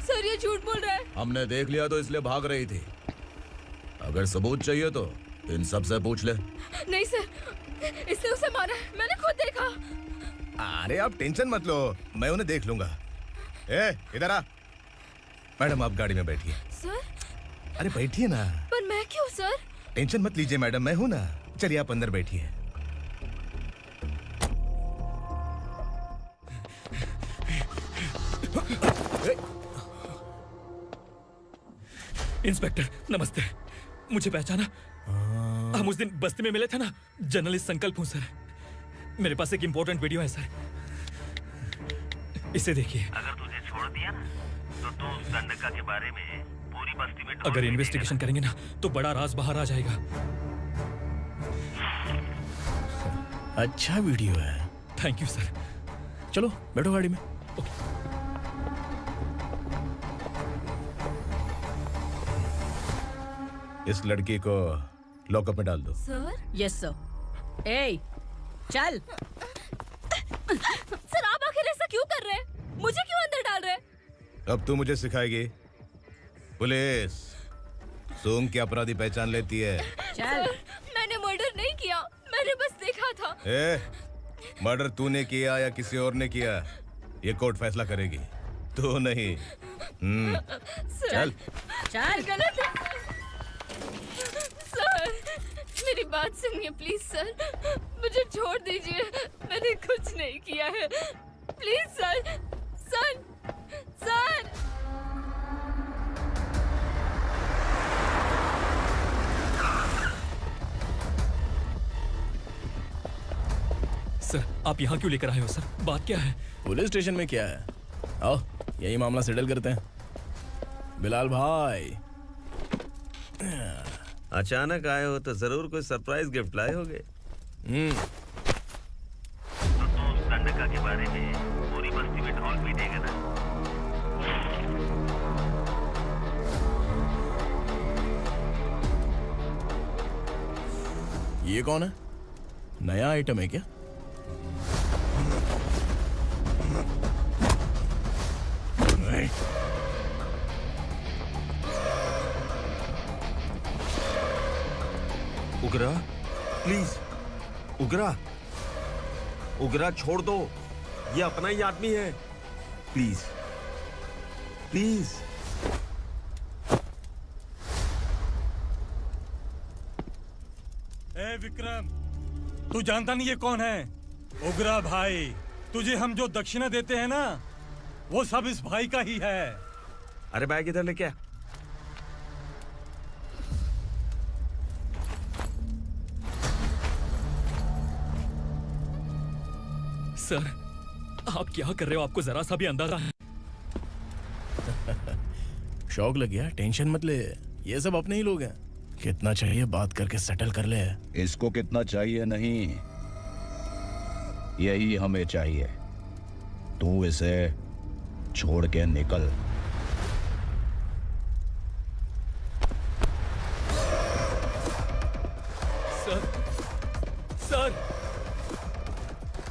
सर ये झूठ बोल रहा है। हमने देख लिया तो इसलिए भाग रही थी। अगर सबूत चाहिए तो इन सब से पूछ ले। नहीं सर, इसने उसे मारा है, मैंने खुद देखा। अरे आप टेंशन मत लो, मैं उन्हें देख लूंगा। ए, इधर आ। मैडम आप गाड़ी में बैठिए। सर? अरे बैठिए ना। पर मैं क्यों सर? टेंशन मत लीजिए मैडम, मैं हूं ना। चलिए आप अंदर बैठिए। इंस्पेक्टर नमस्ते, मुझे पहचाना? हम उस दिन बस्ती में मिले थे ना। जर्नलिस्ट संकल्प हूँ सर। मेरे पास एक इम्पोर्टेंट वीडियो है सर, इसे देखिए। अगर तुझे छोड़ दिया ना तो तू उस दंडका के बारे में पूरी बस्ती में अगर इन्वेस्टिगेशन करेंगे ना तो बड़ा राज बाहर आ जाएगा। अच्छा वीडियो है। Thank you sir. चलो बैठो गाड़ी में। इस लड़की को लॉकअप में डाल दो। सर? Yes sir. ए, चल। सर आप आखिर ऐसा क्यों कर रहे हैं? मुझे क्यों अंदर डाल रहे हैं? अब तू मुझे सिखाएगी? पुलिस सूंघ के अपराधी पहचान लेती है। सर, मैंने मर्डर नहीं किया, मैंने बस देखा था। मर्डर तूने किया या किसी और ने किया, ये कोर्ट फैसला करेगी, तू नहीं। चल चल। गलत है सर, मेरी बात सुनिए प्लीज सर, मुझे छोड़ दीजिए, मैंने कुछ नहीं किया है। Please sir, sir, sir. Sir आप यहाँ क्यों लेकर आए हो सर? बात क्या है? पुलिस स्टेशन में क्या है? आओ यही मामला सेटल करते हैं। बिलाल भाई, अचानक आए हो तो जरूर कोई सरप्राइज गिफ्ट लाए होगे। तो तू उस दंडका के बारे में पूरी बस्ती में ढोल पीटेगा ना? ये कौन है? नया आइटम है क्या? उगरा, प्लीज उगरा, उगरा छोड़ दो, ये अपना ही आदमी है। Please please. ए विक्रम, तू जानता नहीं ये कौन है? उगरा भाई, तुझे हम जो दक्षिणा देते हैं ना, वो सब इस भाई का ही है। अरे बैग इधर लेके आ। सर, आप क्या कर रहे हो? आपको जरा सा भी अंदाजा है? शौक लग गया? टेंशन मत ले, ये सब अपने ही लोग हैं। कितना चाहिए बात करके सेटल कर ले। इसको कितना चाहिए नहीं, यही हमें चाहिए। तू इसे छोड़ के निकल। सर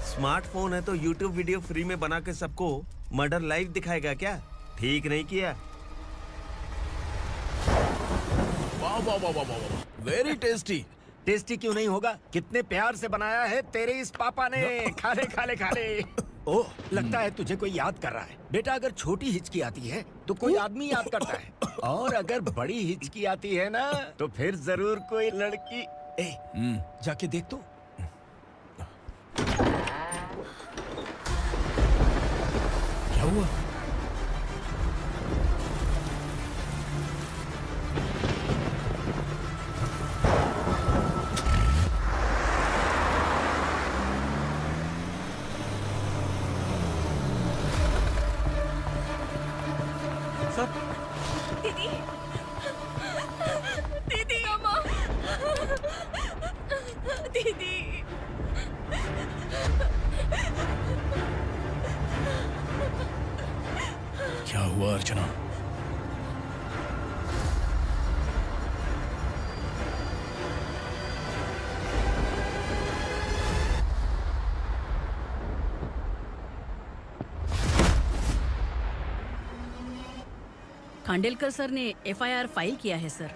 स्मार्टफोन है तो YouTube वीडियो फ्री में बना के सबको मर्डर लाइव दिखाएगा क्या? ठीक नहीं किया। वाह वाह वाह वाह वाह, वेरी टेस्टी। टेस्टी क्यों नहीं होगा? कितने प्यार से बनाया है तेरे इस पापा ने। खा ले खा ले खा ले। ओह, लगता है तुझे कोई याद कर रहा है। बेटा, अगर छोटी हिचकी आती है तो कोई आदमी याद करता है, और अगर बड़ी हिचकी आती है ना तो फिर जरूर कोई लड़की। जाके देख तो। क्या हुआ? दीदी, दीदी, अम्मा, दीदी। क्या हुआ अर्चना? खांडेलकर सर ने एफआईआर फाइल किया है सर।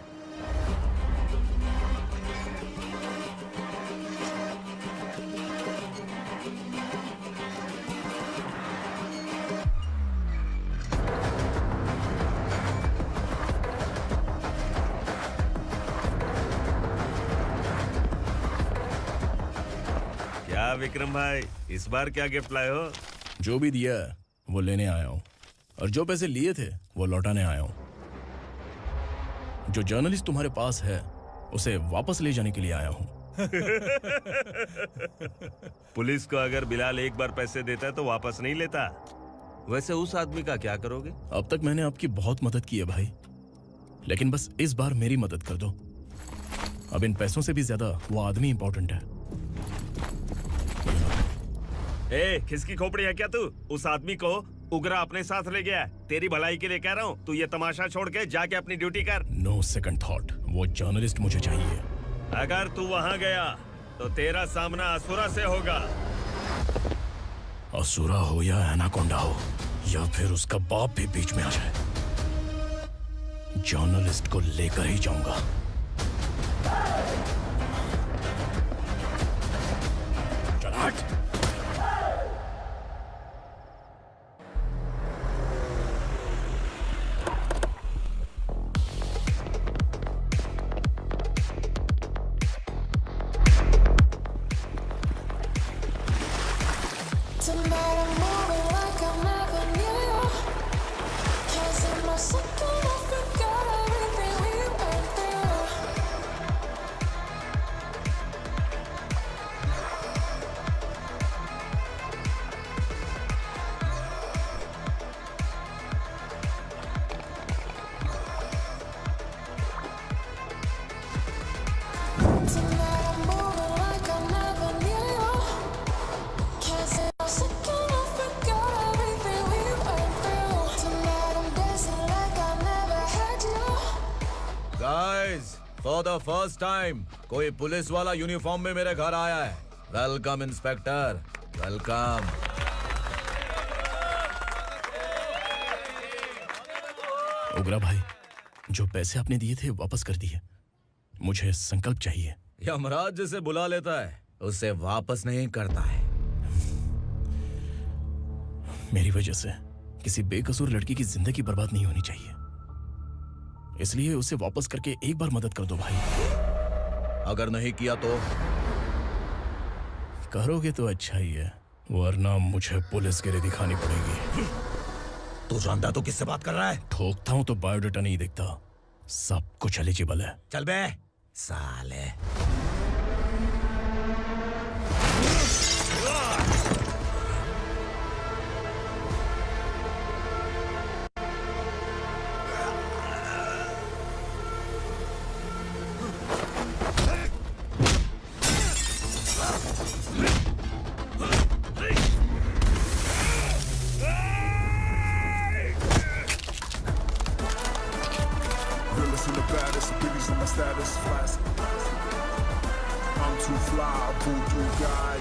क्या विक्रम भाई, इस बार क्या गिफ्ट लाए हो? जो भी दिया है वो लेने आया हूँ, और जो पैसे लिए थे वो लौटाने आया हूँ। जो जर्नलिस्ट तुम्हारे पास है उसे वापस ले जाने के लिए आया हूँ। पुलिस को अगर बिलाल एक बार पैसे देता है तो वापस नहीं लेता। वैसे उस आदमी का क्या करोगे? अब तक मैंने आपकी बहुत मदद की है भाई, लेकिन बस इस बार मेरी मदद कर दो। अब इन पैसों से भी ज्यादा वो आदमी इंपॉर्टेंट है। ए, किसकी खोपड़ी है क्या तू? उस आदमी को उगरा अपने साथ ले गया है। तेरी भलाई के लिए कह रहा हूँ, तू ये तमाशा छोड़ के जाके अपनी ड्यूटी कर। नो सेकंड थॉट, वो जर्नलिस्ट मुझे चाहिए। अगर तू वहाँ गया तो तेरा सामना असुरा से होगा। असुरा हो या एनाकोंडा हो, या फिर उसका बाप भी बीच में आ जाए, जर्नलिस्ट को लेकर ही जाऊंगा। चल हट। फॉर द फर्स्ट टाइम कोई पुलिस वाला यूनिफॉर्म में मेरे घर आया है। Welcome inspector, welcome. उगरा भाई, जो पैसे आपने दिए थे वापस कर दिए। मुझे संकल्प चाहिए। यमराज जिसे बुला लेता है उसे वापस नहीं करता है। मेरी वजह से किसी बेकसूर लड़की की जिंदगी बर्बाद नहीं होनी चाहिए, इसलिए उसे वापस करके एक बार मदद कर दो भाई। अगर नहीं किया तो? करोगे तो अच्छा ही है, वरना मुझे पुलिसगिरी दिखानी पड़ेगी। तू जानता तो किससे बात कर रहा है? ठोकता हूं तो बायोडाटा नहीं दिखता, सब कुछ एलिजिबल है। चल बे साले। Realest and the baddest, biggies and my status, classic. I'm too fly, voodoo guy.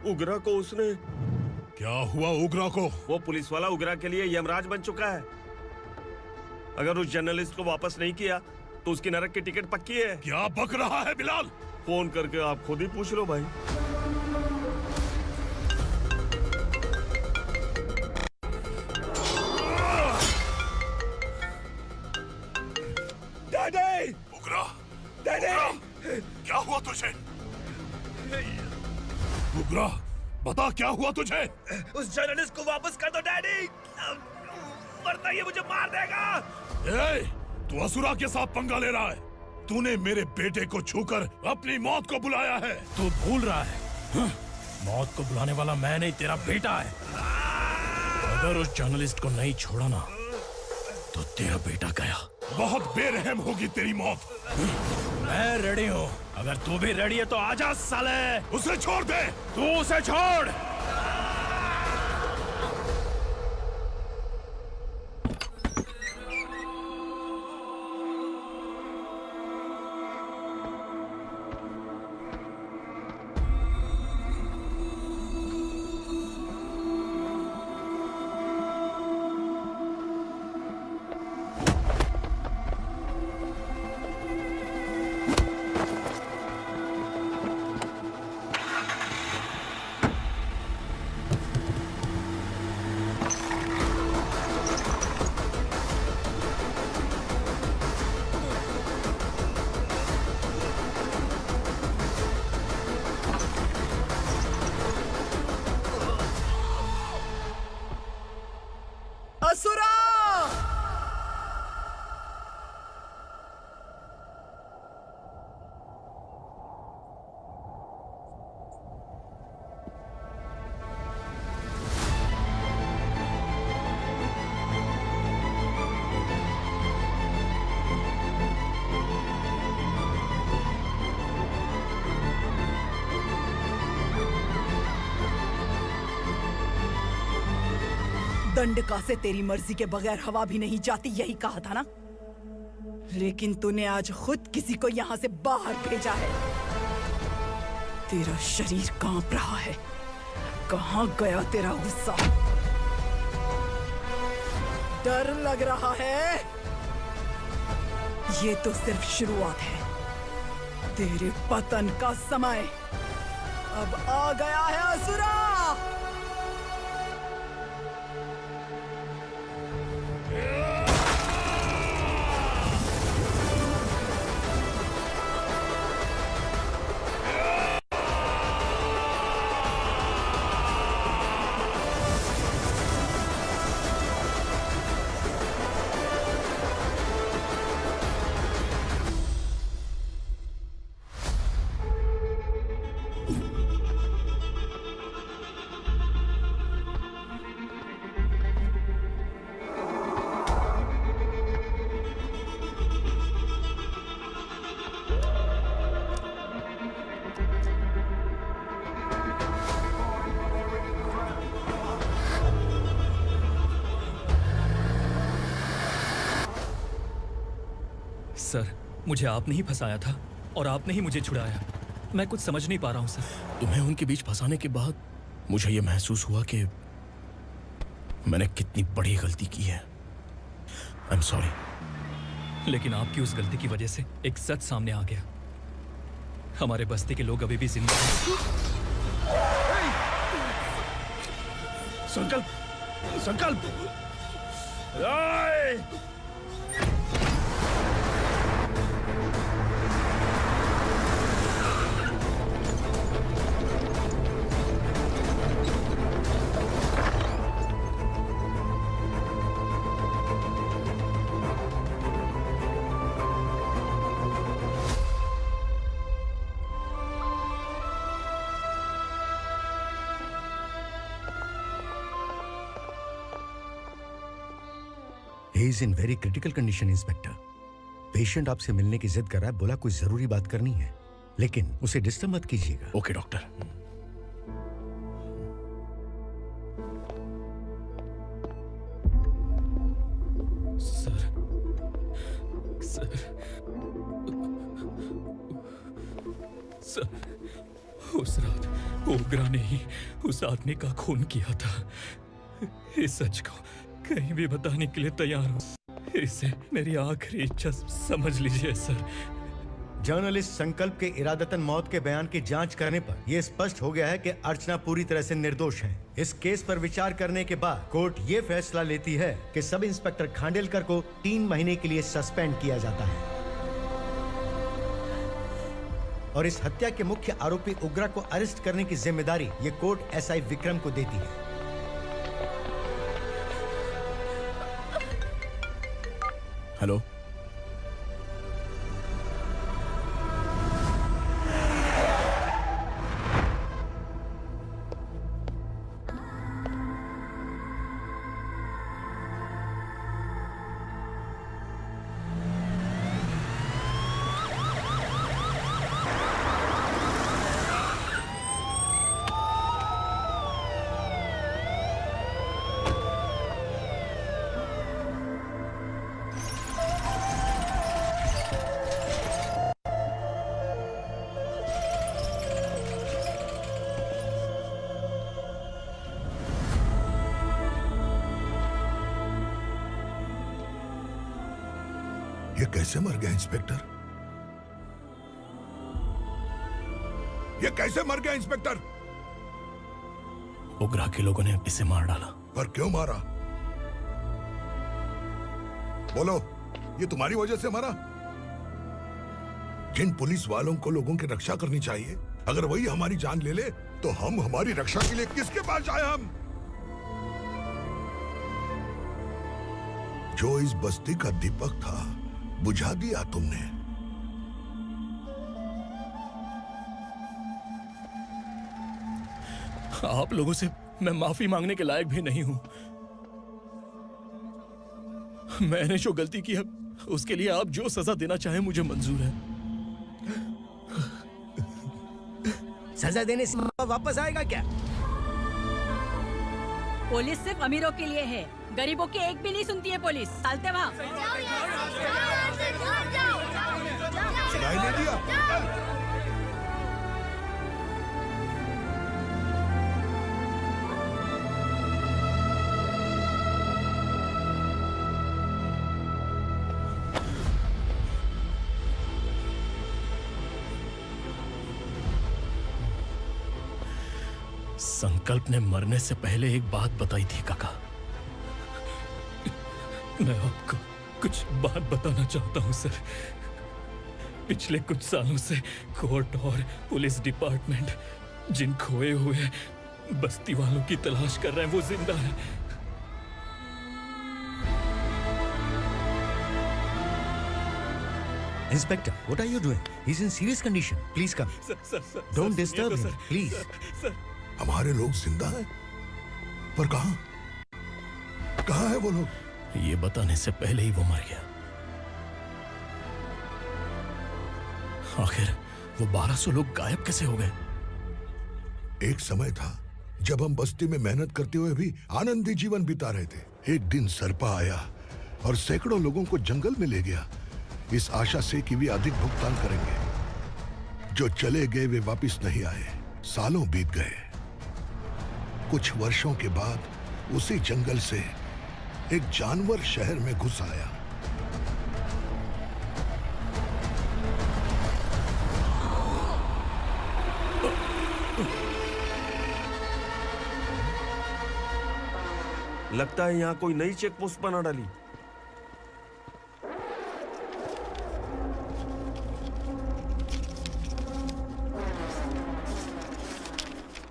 उगरा को उसने क्या हुआ उग्रा को? वो पुलिस वाला उग्रा के लिए यमराज बन चुका है। अगर उस जर्नलिस्ट को वापस नहीं किया तो उसकी नरक की टिकट पक्की है। क्या बक रहा है बिलाल? फोन करके आप खुद ही पूछ लो भाई। डैडी! उग्रा! डैडी! क्या हुआ तुझे? उग्रा, बता क्या हुआ तुझे? उस जर्नलिस्ट को वापस कर दो डैडी, वरना ये मुझे मार देगा। ए, तू असुरा के साथ पंगा ले रहा है। तूने मेरे बेटे को छूकर अपनी मौत को बुलाया है। तू भूल रहा है, मौत को बुलाने वाला मैं नहीं, तेरा बेटा है। अगर उस जर्नलिस्ट को नहीं छोड़ा ना तो तेरा बेटा गया। बहुत बेरहम होगी तेरी मौत। मैं रेडी हूँ, अगर तू भी रेडी है तो आजा साले। उसे छोड़ दे। तू उसे छोड़। असुरा! दंडका से तेरी मर्जी के बगैर हवा भी नहीं जाती, यही कहा था ना? लेकिन तूने आज खुद किसी को यहाँ से बाहर भेजा है। तेरा शरीर कांप रहा है। कहाँ गया तेरा गुस्सा? डर लग रहा है? ये तो सिर्फ शुरुआत है। तेरे पतन का समय अब आ गया है असुरा। सर, मुझे आपने ही फंसाया था और आपने ही मुझे छुड़ाया। मैं कुछ समझ नहीं पा रहा हूँ सर। तुम्हें उनके बीच फंसाने के बाद मुझे यह महसूस हुआ कि मैंने कितनी बड़ी गलती की है। I am sorry. लेकिन आपकी उस गलती की वजह से एक सच सामने आ गया। हमारे बस्ती के लोग अभी भी जिंदा हैं। संकल्प! संकल्प! He is in very critical condition, inspector. Patient आपसे मिलने की जिद कर रहा है, बोला कोई जरूरी बात करनी है, लेकिन उसे डिस्टर्ब मत कीजिएगा। Okay doctor. सर, उस रात ओग्रा ने ही उस आदमी का खून किया था। इस सच को कहीं भी बताने के लिए तैयार हूँ। इसे मेरी आखिरी इच्छा समझ लीजिए सर। जर्नलिस्ट संकल्प के इरादतन मौत के बयान की जांच करने पर यह स्पष्ट हो गया है कि अर्चना पूरी तरह से निर्दोष है। इस केस पर विचार करने के बाद कोर्ट ये फैसला लेती है कि सब इंस्पेक्टर खांडेलकर को 3 महीने के लिए सस्पेंड किया जाता है और इस हत्या के मुख्य आरोपी उग्रा को अरेस्ट करने की जिम्मेदारी ये कोर्ट एसआई विक्रम को देती है। हेलो, ये कैसे मर गया इंस्पेक्टर? ये कैसे मर गया इंस्पेक्टर? ओग्रा के लोगों ने इसे मार डाला। पर क्यों मारा? बोलो, ये तुम्हारी वजह से मरा? जिन पुलिस वालों को लोगों की रक्षा करनी चाहिए, अगर वही हमारी जान ले ले तो हम हमारी रक्षा के लिए किसके पास जाए? हम जो इस बस्ती का दीपक था बुझा दिया तुमने। आप लोगों से मैं माफी मांगने के लायक भी नहीं हूं। मैंने जो गलती की है उसके लिए आप जो सजा देना चाहें मुझे मंजूर है। सजा देने से वापस आएगा क्या? पुलिस सिर्फ अमीरों के लिए है, गरीबों की एक भी नहीं सुनती है पुलिस। चलते वहाँ। सुनाई नहीं दिया? संकल्प ने मरने से पहले एक बात बताई थी काका। मैं आपको कुछ बात बताना चाहता हूं सर। पिछले कुछ सालों से कोर्ट और पुलिस डिपार्टमेंट जिन खोए हुए बस्ती वालों की तलाश कर रहे हैं वो जिंदा है। Inspector, what are you doing? He's in serious condition. Please come. Don't disturb him, please. हमारे लोग जिंदा हैं? पर कहां? कहां है वो लोग? ये बताने से पहले ही वो मर गया। आखिर वो 1200 लोग गायब कैसे हो गए? एक समय था जब हम बस्ती में मेहनत करते हुए भी आनंदी जीवन बिता रहे थे। एक दिन सरपा आया और सैकड़ों लोगों को जंगल में ले गया, इस आशा से कि वे अधिक भुगतान करेंगे। जो चले गए वे वापस नहीं आए। सालों बीत गए। कुछ वर्षों के बाद उसी जंगल से एक जानवर शहर में घुस आया। लगता है यहाँ कोई नई चेक पोस्ट बना डाली।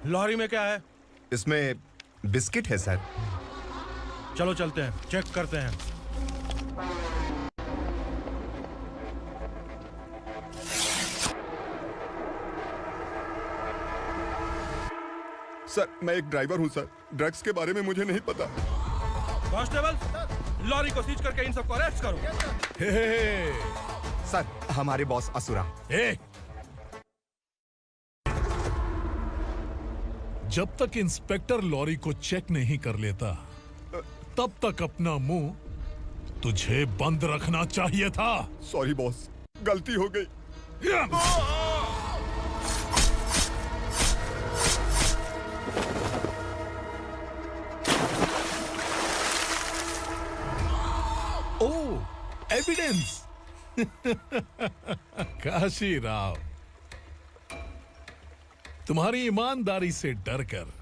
लॉरी में क्या है? इसमें बिस्किट है सर। चलो चलते हैं, चेक करते हैं। सर मैं एक ड्राइवर हूं सर, ड्रग्स के बारे में मुझे नहीं पता। कांस्टेबल, लॉरी को सीज करके इन सबको अरेस्ट करो। सर हमारे बॉस असुरा। जब तक इंस्पेक्टर लॉरी को चेक नहीं कर लेता तब तक अपना मुंह तुझे बंद रखना चाहिए था। सॉरी बॉस, गलती हो गई। एविडेंस। काशी राव, तुम्हारी ईमानदारी से डरकर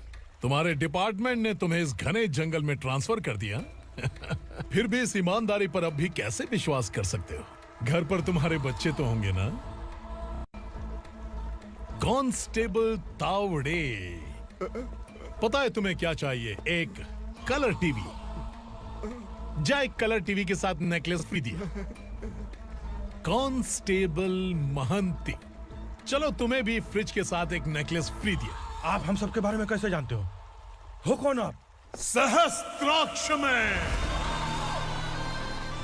तुम्हारे डिपार्टमेंट ने तुम्हें इस घने जंगल में ट्रांसफर कर दिया। फिर भी इस ईमानदारी पर अब भी कैसे विश्वास कर सकते हो? घर पर तुम्हारे बच्चे तो होंगे ना? कांस्टेबल तावड़े, पता है तुम्हें क्या चाहिए? एक कलर टीवी। जा एक कलर टीवी के साथ नेकलेस भी दिया। कांस्टेबल महंती, चलो तुम्हें भी फ्रिज के साथ एक नेकलेस फ्री दिया। आप हम सबके बारे में कैसे जानते हो कौन आप? सहस्त्राक्ष में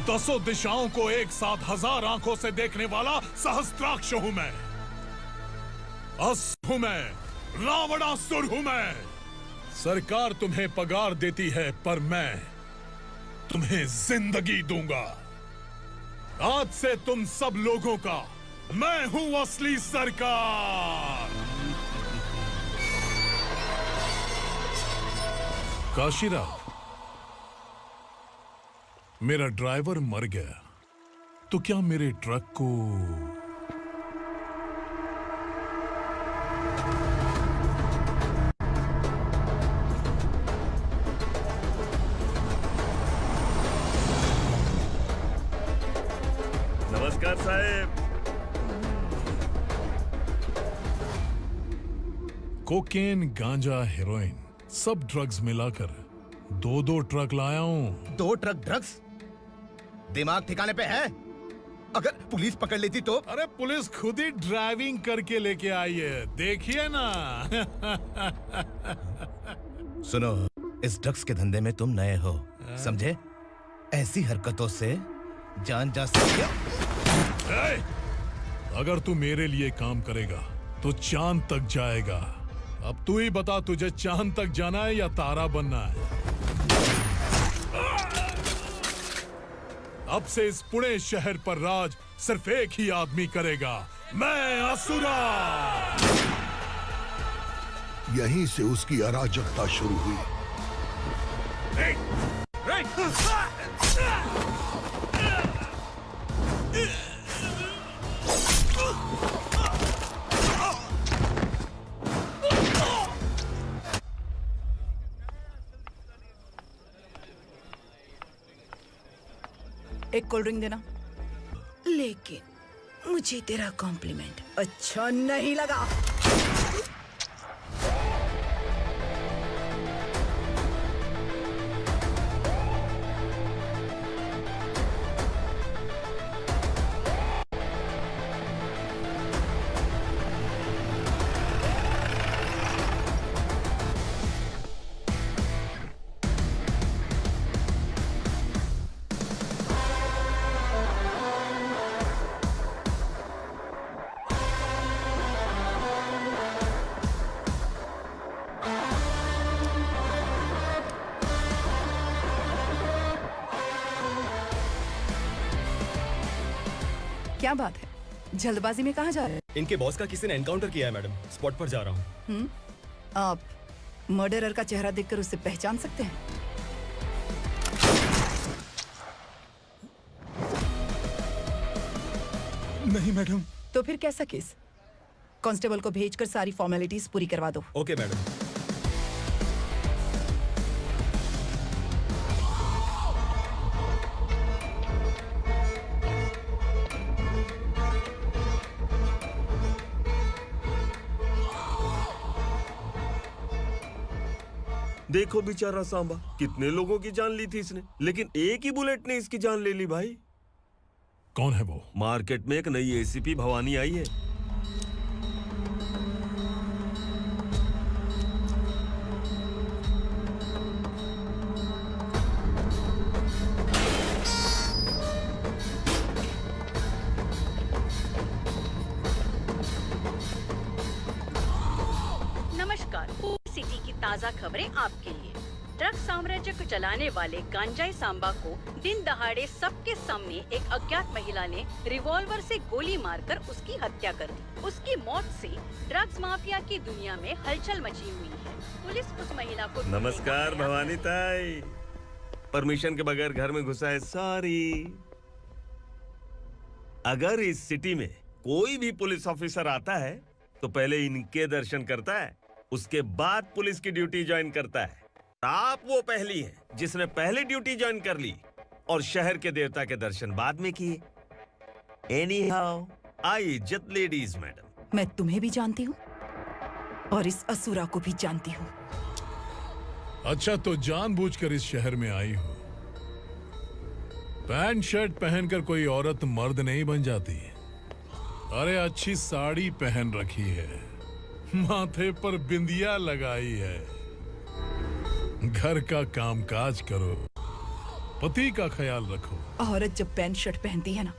10 दिशाओं को एक साथ 1000 आंखों से देखने वाला सहस्त्राक्ष हूं मैं। असुर हूं मैं, रावणासुर हूं मैं। सरकार तुम्हें पगार देती है, पर मैं तुम्हें जिंदगी दूंगा। आज से तुम सब लोगों का मैं हूं असली सरकार। काशीराव, मेरा ड्राइवर मर गया तो क्या मेरे ट्रक को नमस्कार साहब। कोकेन, गांजा, हेरोइन, सब ड्रग्स मिलाकर 2 ट्रक लाया हूं। 2 ट्रक ड्रग्स? दिमाग ठिकाने पे है? अगर पुलिस पकड़ लेती तो? अरे पुलिस खुद ही ड्राइविंग करके लेके आई है, देखिए ना। सुनो, इस ड्रग्स के धंधे में तुम नए हो, समझे? ऐसी हरकतों से जान जा सकती है। अगर तू मेरे लिए काम करेगा तो चांद तक जाएगा। अब तू ही बता, तुझे चांद तक जाना है या तारा बनना है? अब से इस पुणे शहर पर राज सिर्फ एक ही आदमी करेगा, मैं असुरा। यहीं से उसकी अराजकता शुरू हुई। एक कोल्ड ड्रिंक देना। लेकिन मुझे तेरा कॉम्प्लीमेंट अच्छा नहीं लगा। क्या बात है, जल्दबाजी में कहाँ जा रहे हैं? इनके बॉस का किसी ने एनकाउंटर किया है मैडम, स्पॉट पर जा रहा हूँ। आप मर्डरर का चेहरा देखकर उसे पहचान सकते हैं? नहीं मैडम। तो फिर कैसा केस? कांस्टेबल को भेजकर सारी फॉर्मेलिटीज पूरी करवा दो। Okay madam. देखो बेचारा सांबा, कितने लोगों की जान ली थी इसने, लेकिन एक ही बुलेट ने इसकी जान ले ली भाई। कौन है वो? मार्केट में एक नई एसीपी भवानी आई है। नमस्कार, सिटी की ताज़ा खबरें आपके लिए। ड्रग साम्राज्य को चलाने वाले गांजाई सांबा को दिन दहाड़े सबके सामने एक अज्ञात महिला ने रिवॉल्वर से गोली मारकर उसकी हत्या कर दी। उसकी मौत से ड्रग्स माफिया की दुनिया में हलचल मची हुई है। पुलिस उस महिला को नमस्कार भवानी ताई, परमिशन के बगैर घर में घुसा है, सॉरी। अगर इस सिटी में कोई भी पुलिस ऑफिसर आता है तो पहले इनके दर्शन करता है, उसके बाद पुलिस की ड्यूटी ज्वाइन करता है। आप वो पहली हैं जिसने पहले ड्यूटी ज्वाइन कर ली और शहर के देवता के दर्शन बाद में किए। एनीहाउ, आई इज्जत लेडीज मैडम। मैं तुम्हें भी जानती हूँ और इस असुरा को भी जानती हूँ। अच्छा, तो जानबूझकर इस शहर में आई हो। पैंट शर्ट पहनकर कोई औरत मर्द नहीं बन जाती। अरे अच्छी साड़ी पहन रखी है, माथे पर बिंदिया लगाई है, घर का कामकाज करो, पति का ख्याल रखो। औरत जब पैंट शर्ट पहनती है ना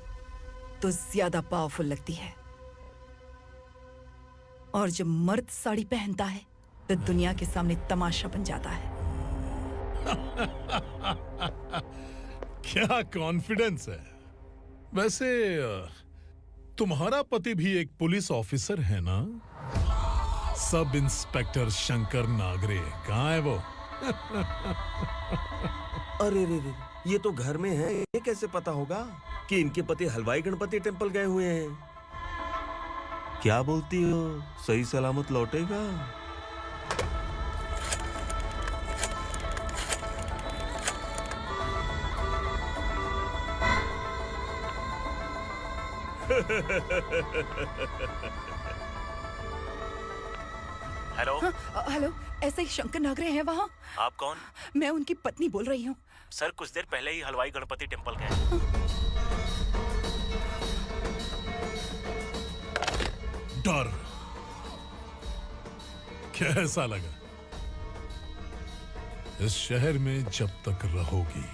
तो ज्यादा पावरफुल लगती है, और जब मर्द साड़ी पहनता है तो दुनिया के सामने तमाशा बन जाता है। क्या कॉन्फिडेंस है। वैसे तुम्हारा पति भी एक पुलिस ऑफिसर है ना? सब इंस्पेक्टर शंकर नागरे कहाँ है वो? अरे रे रे, ये तो घर में है, ये कैसे पता होगा कि इनके पति हलवाई गणपति टेम्पल गए हुए हैं? क्या बोलती हो, सही सलामत लौटेगा? हेलो। हेलो, ऐसे ही शंकर नागरे हैं वहाँ? आप कौन? मैं उनकी पत्नी बोल रही हूँ। सर कुछ देर पहले ही हलवाई गणपति टेम्पल गए। डर कैसा लगा? इस शहर में जब तक रहोगी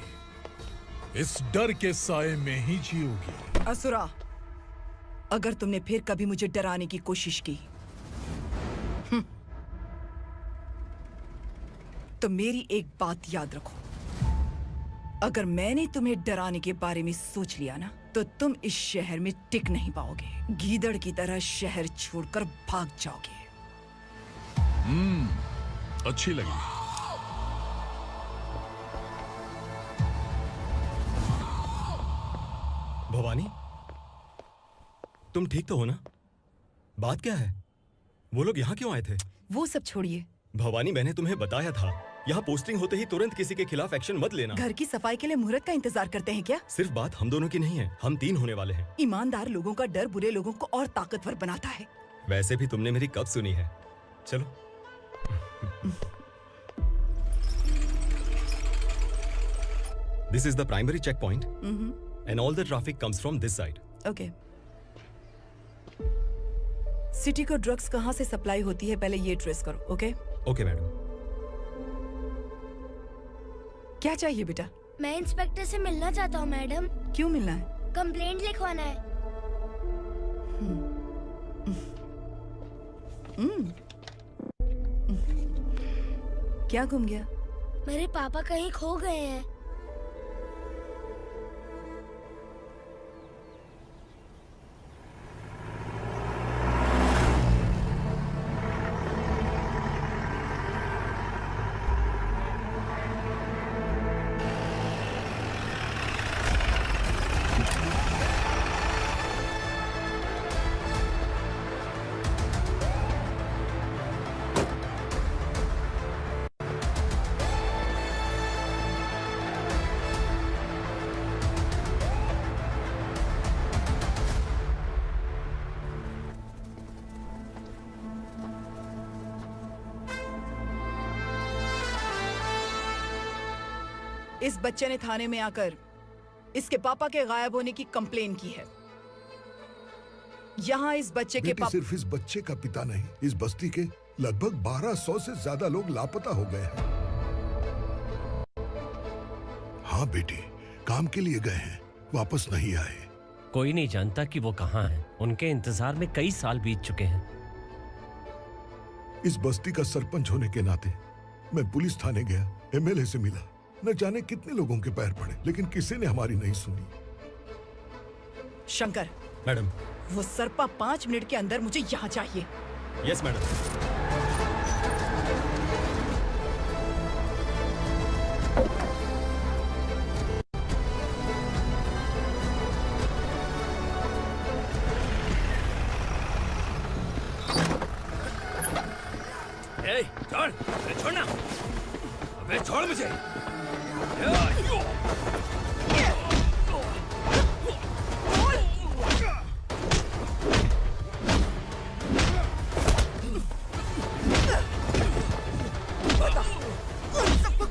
इस डर के साए में ही जियोगी। असुरा, अगर तुमने फिर कभी मुझे डराने की कोशिश की तो मेरी एक बात याद रखो, अगर मैंने तुम्हें डराने के बारे में सोच लिया ना तो तुम इस शहर में टिक नहीं पाओगे। गीदड़ की तरह शहर छोड़कर भाग जाओगे। अच्छी लगी। भवानी, तुम ठीक तो हो ना? बात क्या है? वो लोग यहाँ क्यों आए थे? वो सब छोड़िए। भवानी, मैंने तुम्हें बताया था यहाँ पोस्टिंग होते ही तुरंत किसी के खिलाफ एक्शन मत लेना। घर की सफाई के लिए मुहूर्त का इंतजार करते हैं क्या? सिर्फ बात हम दोनों की नहीं है, हम 3 होने वाले हैं। ईमानदार लोगों का डर बुरे लोगों को और ताकतवर बनाता है। वैसे भी तुमने मेरी कब सुनी है। चलो। This is the primary checkpoint, and all the traffic comes from this side. Okay. City को ड्रग्स कहाँ से सप्लाई होती है पहले ये ट्रेस करो, ओके? Okay madam. क्या चाहिए बेटा? मैं इंस्पेक्टर से मिलना चाहता हूँ मैडम। क्यों मिलना है? कंप्लेंट लिखवाना है। क्या गुम गया? मेरे पापा कहीं खो गए हैं। इस बच्चे ने थाने में आकर इसके पापा के गायब होने की कंप्लेन की है। यहाँ इस बच्चे के पापा सिर्फ इस बच्चे का पिता नहीं, इस बस्ती के लगभग 1200 से ज्यादा लोग लापता हो गए हैं। हाँ बेटी, काम के लिए गए हैं, वापस नहीं आए। कोई नहीं जानता कि वो कहाँ हैं। उनके इंतजार में कई साल बीत चुके हैं। इस बस्ती का सरपंच होने के नाते मैं पुलिस थाने गया, एमएलए से मिला, न जाने कितने लोगों के पैर पड़े, लेकिन किसी ने हमारी नहीं सुनी। शंकर, मैडम, वो सरपा 5 मिनट के अंदर मुझे यहाँ चाहिए। Yes madam. ए, छोड़, अरे छोड़ना, अबे छोड़ मुझे।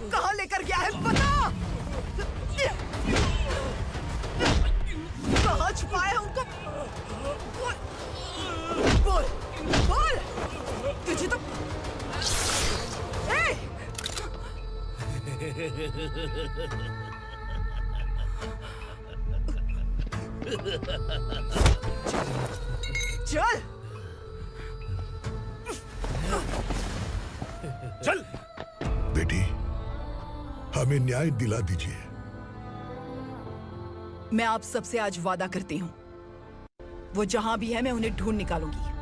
कहाँ लेकर गया है बता। कहाँ छुपाया है उनको? बोल बोल, तुझे तो चल चल बेटी, हमें न्याय दिला दीजिए। मैं आप सबसे आज वादा करती हूँ, वो जहां भी है मैं उन्हें ढूंढ निकालूंगी।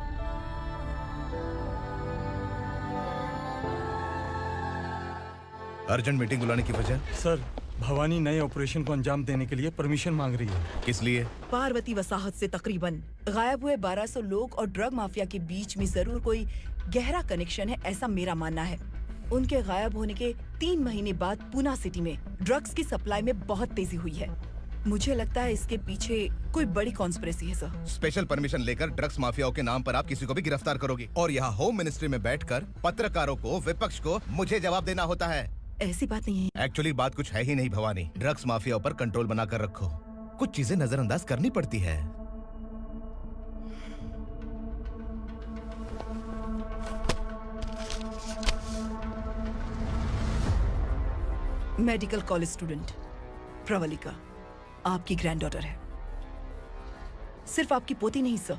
अर्जेंट मीटिंग बुलाने की वजह? सर, भवानी नए ऑपरेशन को अंजाम देने के लिए परमिशन मांग रही है। किस लिए? पार्वती वसाहत से तकरीबन गायब हुए 1200 लोग और ड्रग माफिया के बीच में जरूर कोई गहरा कनेक्शन है, ऐसा मेरा मानना है। उनके गायब होने के 3 महीने बाद पूना सिटी में ड्रग्स की सप्लाई में बहुत तेजी हुई है। मुझे लगता है इसके पीछे कोई बड़ी कॉन्स्पिरेसी है सर। स्पेशल परमिशन लेकर ड्रग्स माफियाओं के नाम पर आप किसी को भी गिरफ्तार करोगे और यहाँ होम मिनिस्ट्री में बैठकर पत्रकारों को, विपक्ष को मुझे जवाब देना होता है। ऐसी बात नहीं है। एक्चुअली बात कुछ है ही नहीं भवानी। ड्रग्स माफियाओं पर कंट्रोल बनाकर रखो, कुछ चीजें नजरअंदाज करनी पड़ती है। मेडिकल कॉलेज स्टूडेंट प्रवलिका आपकी ग्रैंडडॉटर है। सिर्फ आपकी पोती नहीं सर,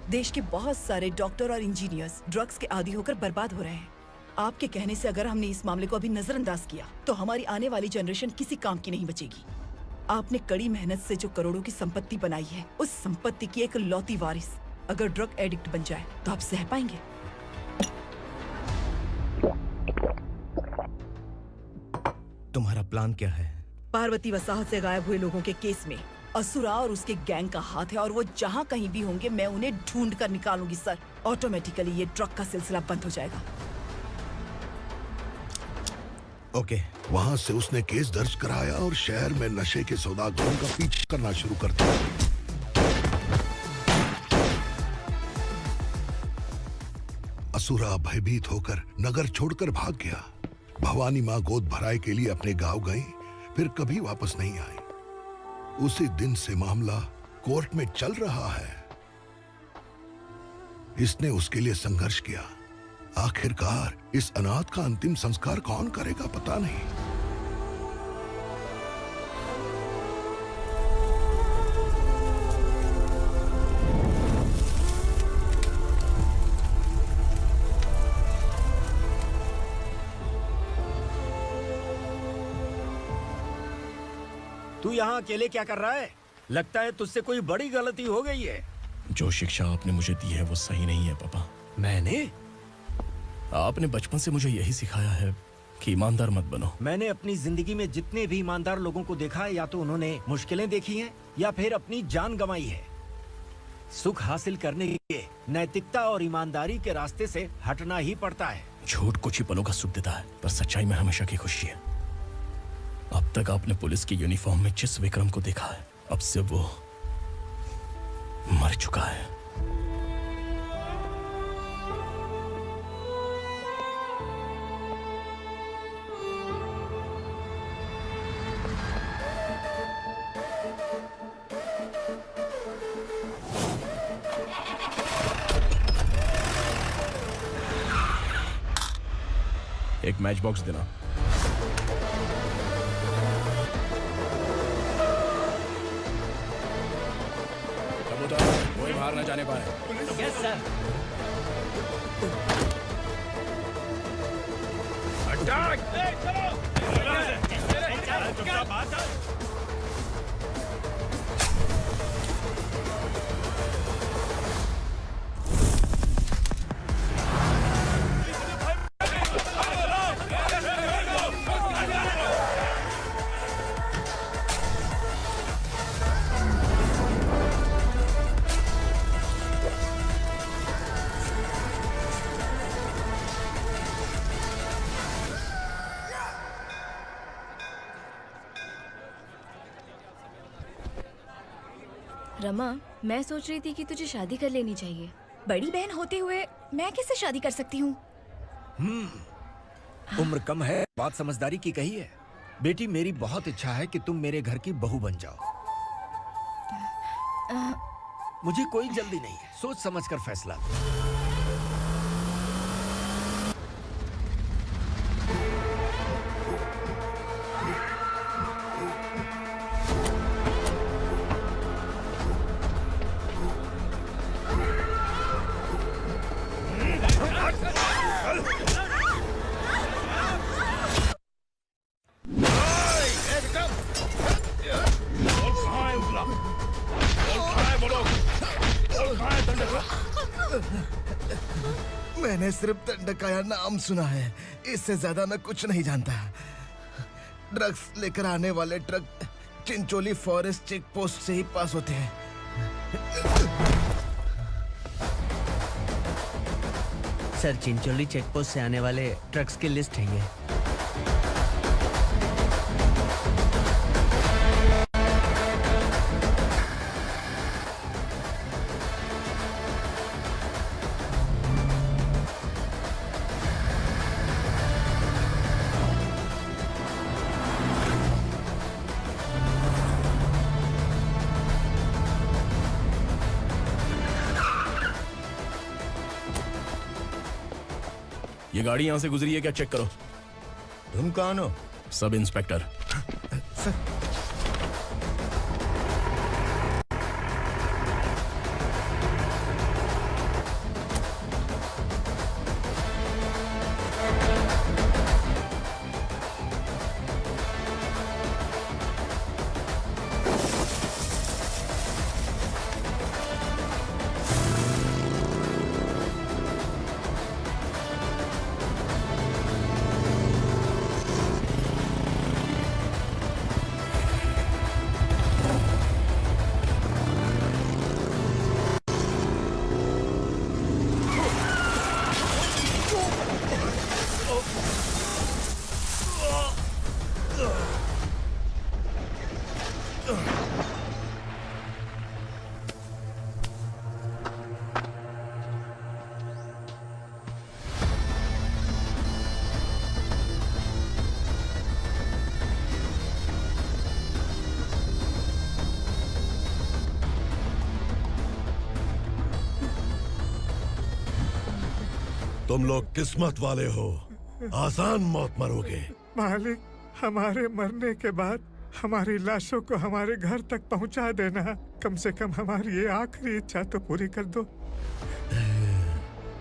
देश के बहुत सारे डॉक्टर और इंजीनियर्स ड्रग्स के आदी होकर बर्बाद हो रहे हैं। आपके कहने से अगर हमने इस मामले को अभी नजरअंदाज किया तो हमारी आने वाली जनरेशन किसी काम की नहीं बचेगी। आपने कड़ी मेहनत से जो करोड़ों की संपत्ति बनाई है, उस संपत्ति की एक लौती वारिस अगर ड्रग एडिक्ट बन जाए तो आप सह पाएंगे? तुम्हारा प्लान क्या है? पार्वती वसाहत से गायब हुए लोगों के केस में असुरा और उसके गैंग का हाथ है और वो जहाँ कहीं भी होंगे मैं उन्हें ढूंढ कर निकालूंगी सर। ऑटोमेटिकली ये ड्रग का सिलसिला बंद हो जाएगा। ओके। वहाँ से उसने केस दर्ज कराया और शहर में नशे के सौदागरों का पीछा करना शुरू कर दिया। असुरा भयभीत होकर नगर छोड़कर भाग गया। भवानी माँ गोद भराई के लिए अपने गांव गई, फिर कभी वापस नहीं आई। उसी दिन से मामला कोर्ट में चल रहा है। इसने उसके लिए संघर्ष किया। आखिरकार इस अनाथ का अंतिम संस्कार कौन करेगा पता नहीं। तू यहाँ अकेले क्या कर रहा है? लगता है तुझसे कोई बड़ी गलती हो गई है। जो शिक्षा आपने मुझे दी है वो सही नहीं है पापा। मैंने? आपने बचपन से मुझे यही सिखाया है कि ईमानदार मत बनो। मैंने अपनी जिंदगी में जितने भी ईमानदार लोगों को देखा है, या तो उन्होंने मुश्किलें देखी हैं या फिर अपनी जान गंवाई है। सुख हासिल करने के लिए नैतिकता और ईमानदारी के रास्ते से हटना ही पड़ता है। झूठ कुछ ही पलों का सुख देता है, पर सच्चाई में हमेशा की खुशी है। अब तक आपने पुलिस की यूनिफॉर्म में जिस विक्रम को देखा है, अब से वो मर चुका है। एक मैच बॉक्स देना। कोई बाहर न जाने पाए। Yes sir. रमा, मैं सोच रही थी कि तुझे शादी कर लेनी चाहिए। बड़ी बहन होते हुए मैं कैसे शादी कर सकती हूँ? उम्र कम है, बात समझदारी की कही है। बेटी, मेरी बहुत इच्छा है कि तुम मेरे घर की बहू बन जाओ। मुझे कोई जल्दी नहीं है, सोच समझ कर फैसला। मैंने सिर्फ दंडकाया नाम सुना है, इससे ज्यादा मैं कुछ नहीं जानता। ड्रग्स लेकर आने वाले truck Chincholi forest check post से ही पास होते हैं। सर, चिंचोली चेक पोस्ट से आने वाले ट्रक्स की लिस्ट है ये। ये गाड़ी यहाँ से गुजरी है क्या, चेक करो। तुम कौन हो? Sub inspector. तुम लोग किस्मत वाले हो, आसान मौत मरोगे। मालिक, हमारे मरने के बाद हमारी लाशों को हमारे घर तक पहुंचा देना। कम से कम हमारी ये आखिरी इच्छा तो पूरी कर दो।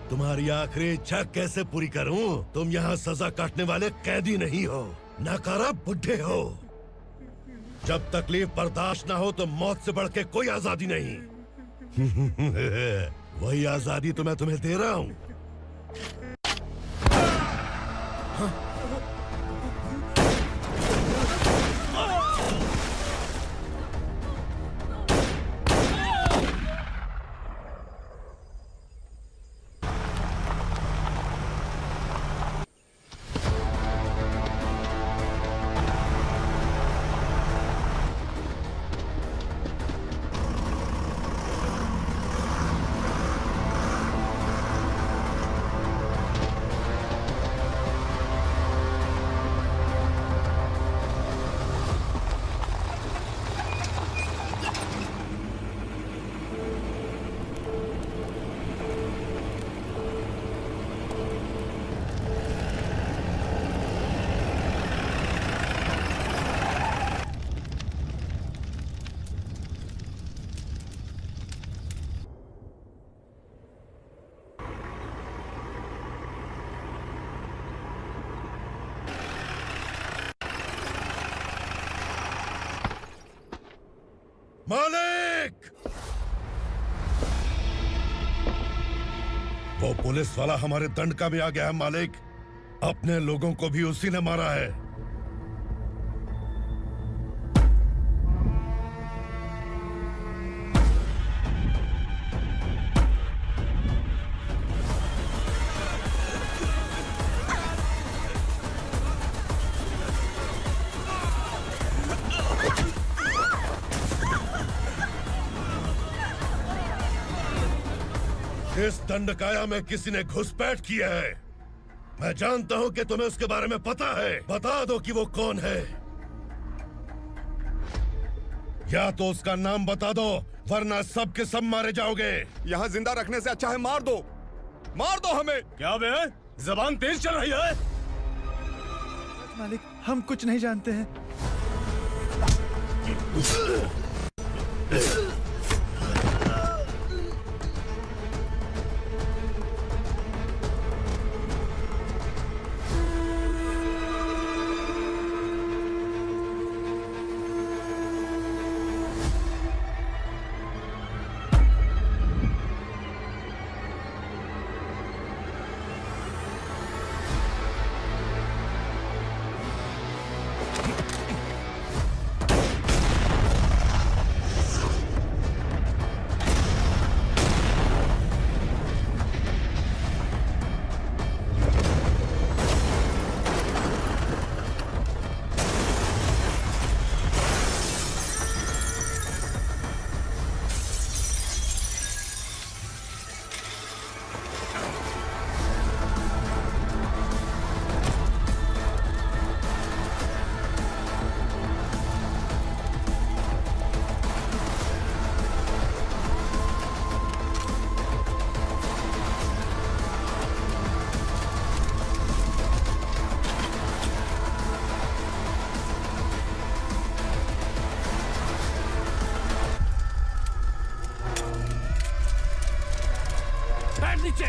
तुम्हारी आखिरी इच्छा कैसे पूरी करूं? तुम यहाँ सजा काटने वाले कैदी नहीं हो, नकारा बुड्ढे हो। जब तकलीफ बर्दाश्त ना हो तो मौत से बढ़ के कोई आजादी नहीं। वही आजादी तो मैं तुम्हें दे रहा हूँ। मालिक! वो पुलिस वाला हमारे दंडका में आ गया है मालिक। अपने लोगों को भी उसी ने मारा है। इस दंडकाया में किसी ने घुसपैठ किया है। मैं जानता हूं कि तुम्हें उसके बारे में पता है। बता दो कि वो कौन है, या तो उसका नाम बता दो, वरना सब के सब मारे जाओगे। यहाँ जिंदा रखने से अच्छा है मार दो हमें। क्या बे, जबान तेज चल रही है। मालिक, हम कुछ नहीं जानते हैं। नीचे।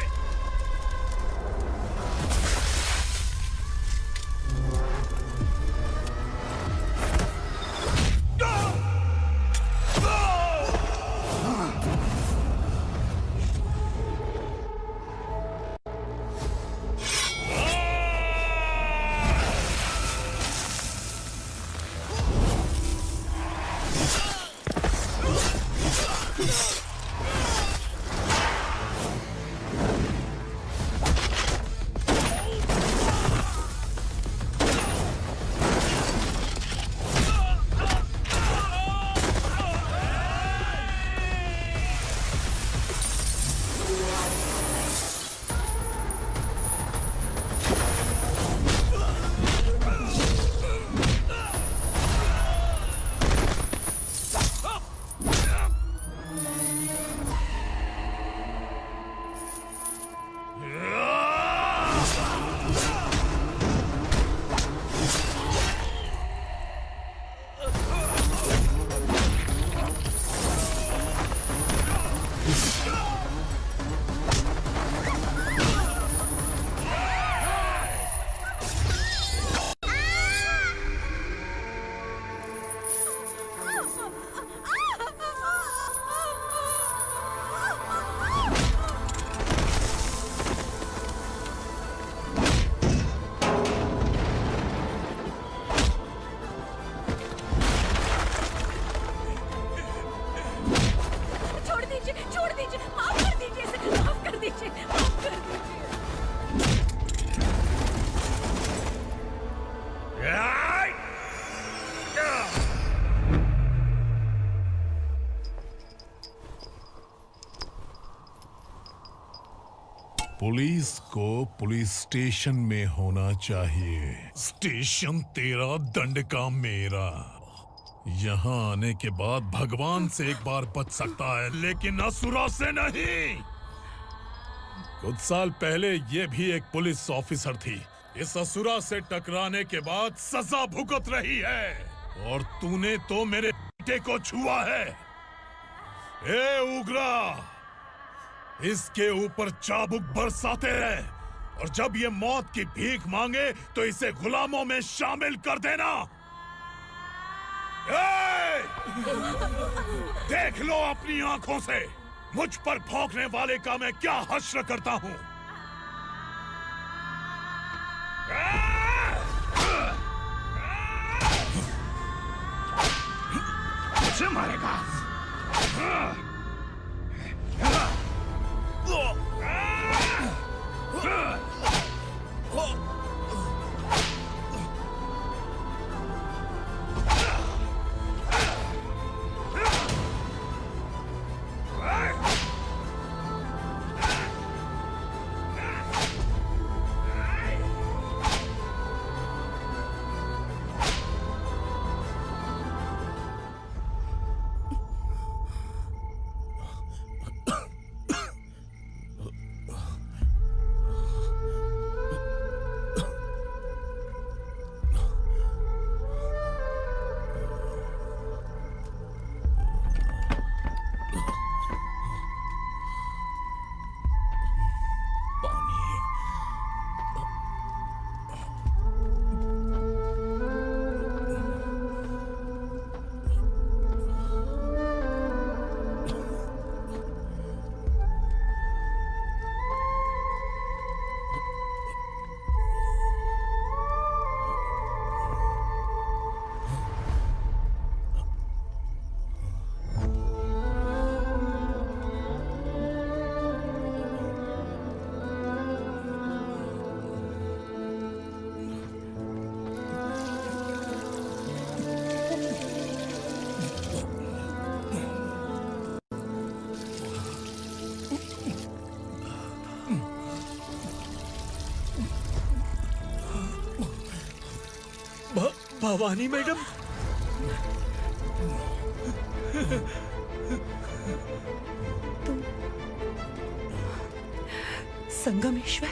पुलिस को पुलिस स्टेशन में होना चाहिए। स्टेशन तेरा, दंड का मेरा। यहाँ आने के बाद भगवान से एक बार बच सकता है, लेकिन असुरा से नहीं। कुछ साल पहले ये भी एक पुलिस ऑफिसर थी। इस असुरा से टकराने के बाद सजा भुगत रही है, और तूने तो मेरे बेटे को छुआ है। ए उग्रा, इसके ऊपर चाबुक बरसाते रहे, और जब ये मौत की भीख मांगे तो इसे गुलामों में शामिल कर देना। देख लो अपनी आंखों से मुझ पर भौंकने वाले का मैं क्या हश्र करता हूं। मुझे मारेगा। भवानी मैडम, तुम संगमेश्वर?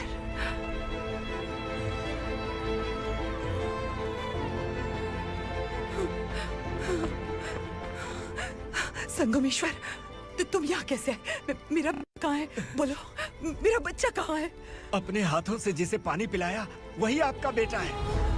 संगमेश्वर, तुम यहाँ कैसे आए? मेरा कहाँ है? बोलो, मेरा बच्चा कहाँ है? अपने हाथों से जिसे पानी पिलाया वही आपका बेटा है।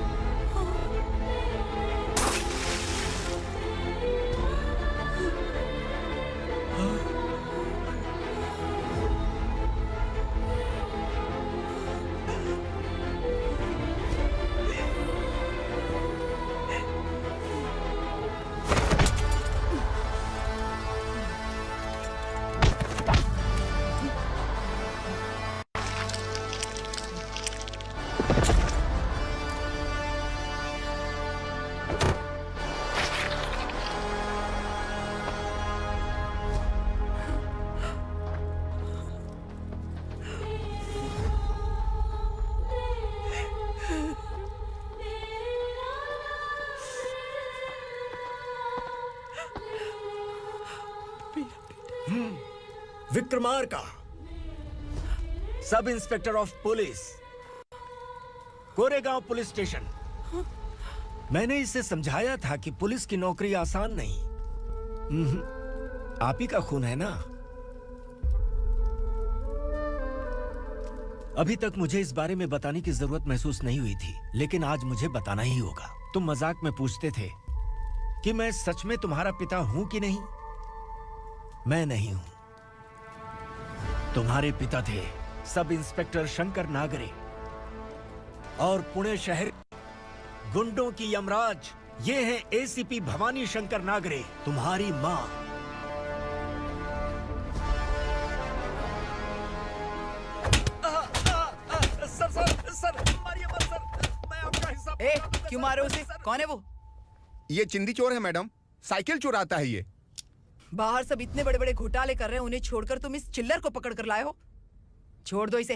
Vikramarka, sub inspector of police, Koregaon police station. मैंने इसे समझाया था कि पुलिस की नौकरी आसान नहीं। आप ही का खून है ना। अभी तक मुझे इस बारे में बताने की जरूरत महसूस नहीं हुई थी, लेकिन आज मुझे बताना ही होगा। तुम मजाक में पूछते थे कि मैं सच में तुम्हारा पिता हूं कि नहीं। मैं नहीं हूं। तुम्हारे पिता थे सब इंस्पेक्टर शंकर नागरे, और पुणे शहर गुंडों की यमराज ये है एसीपी भवानी शंकर नागरे, तुम्हारी मां। सर, मारिए मत सर, मैं आपका हिस्सा। क्यों मारे उसे? कौन है वो? ये चिंदी चोर है मैडम, साइकिल चुराता है ये। बाहर सब इतने बड़े बड़े घोटाले कर रहे हैं, उन्हें छोड़कर तुम इस चिल्लर को पकड़ कर लाए हो। छोड़ दो इसे।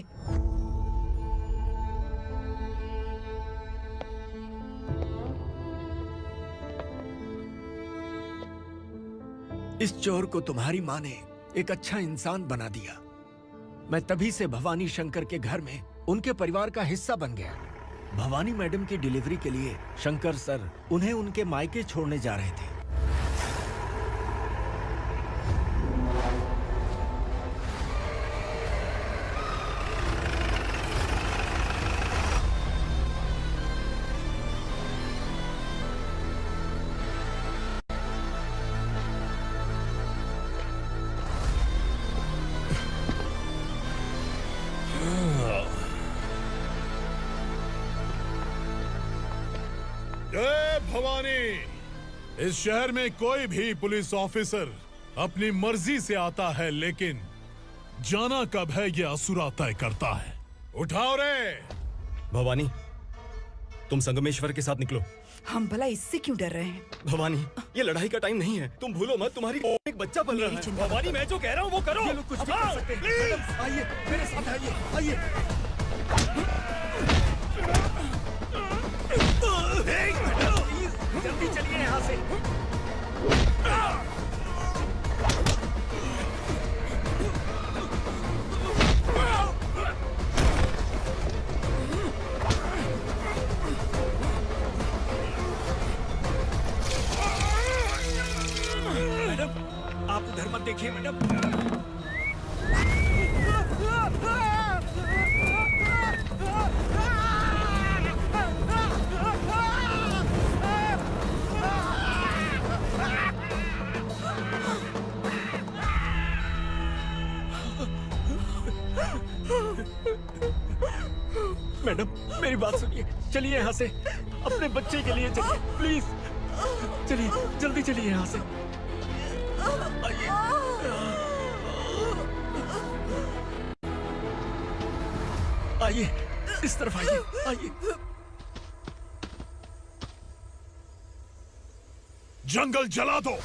इस चोर को तुम्हारी माँ ने एक अच्छा इंसान बना दिया। मैं तभी से भवानी शंकर के घर में उनके परिवार का हिस्सा बन गया। भवानी मैडम की डिलीवरी के लिए शंकर सर उन्हें उनके मायके छोड़ने जा रहे थे। जय भवानी। इस शहर में कोई भी पुलिस ऑफिसर अपनी मर्जी से आता है, लेकिन जाना कब है ये असुरा तय करता है। उठाओ रे। भवानी, तुम संगमेश्वर के साथ निकलो। हम भला इससे क्यों डर रहे हैं? भवानी, ये लड़ाई का टाइम नहीं है। तुम भूलो मत, तुम्हारी एक बच्चा पल रहा है। भवानी, मैं जो कह रहा हूँ वो करो। ये लोग कुछ नहीं कर सकते। मैडम, आइए मेरे साथ आइए, आइए। जल्दी चलिए यहाँ से। मैडम, आप उधर मत देखिए मैडम। मैडम, मेरी बात सुनिए। चलिए यहाँ से, अपने बच्चे के लिए चलिए प्लीज। चलिए, जल्दी चलिए यहाँ से। आइए, इस तरफ आइए, आइए। जंगल जला दो।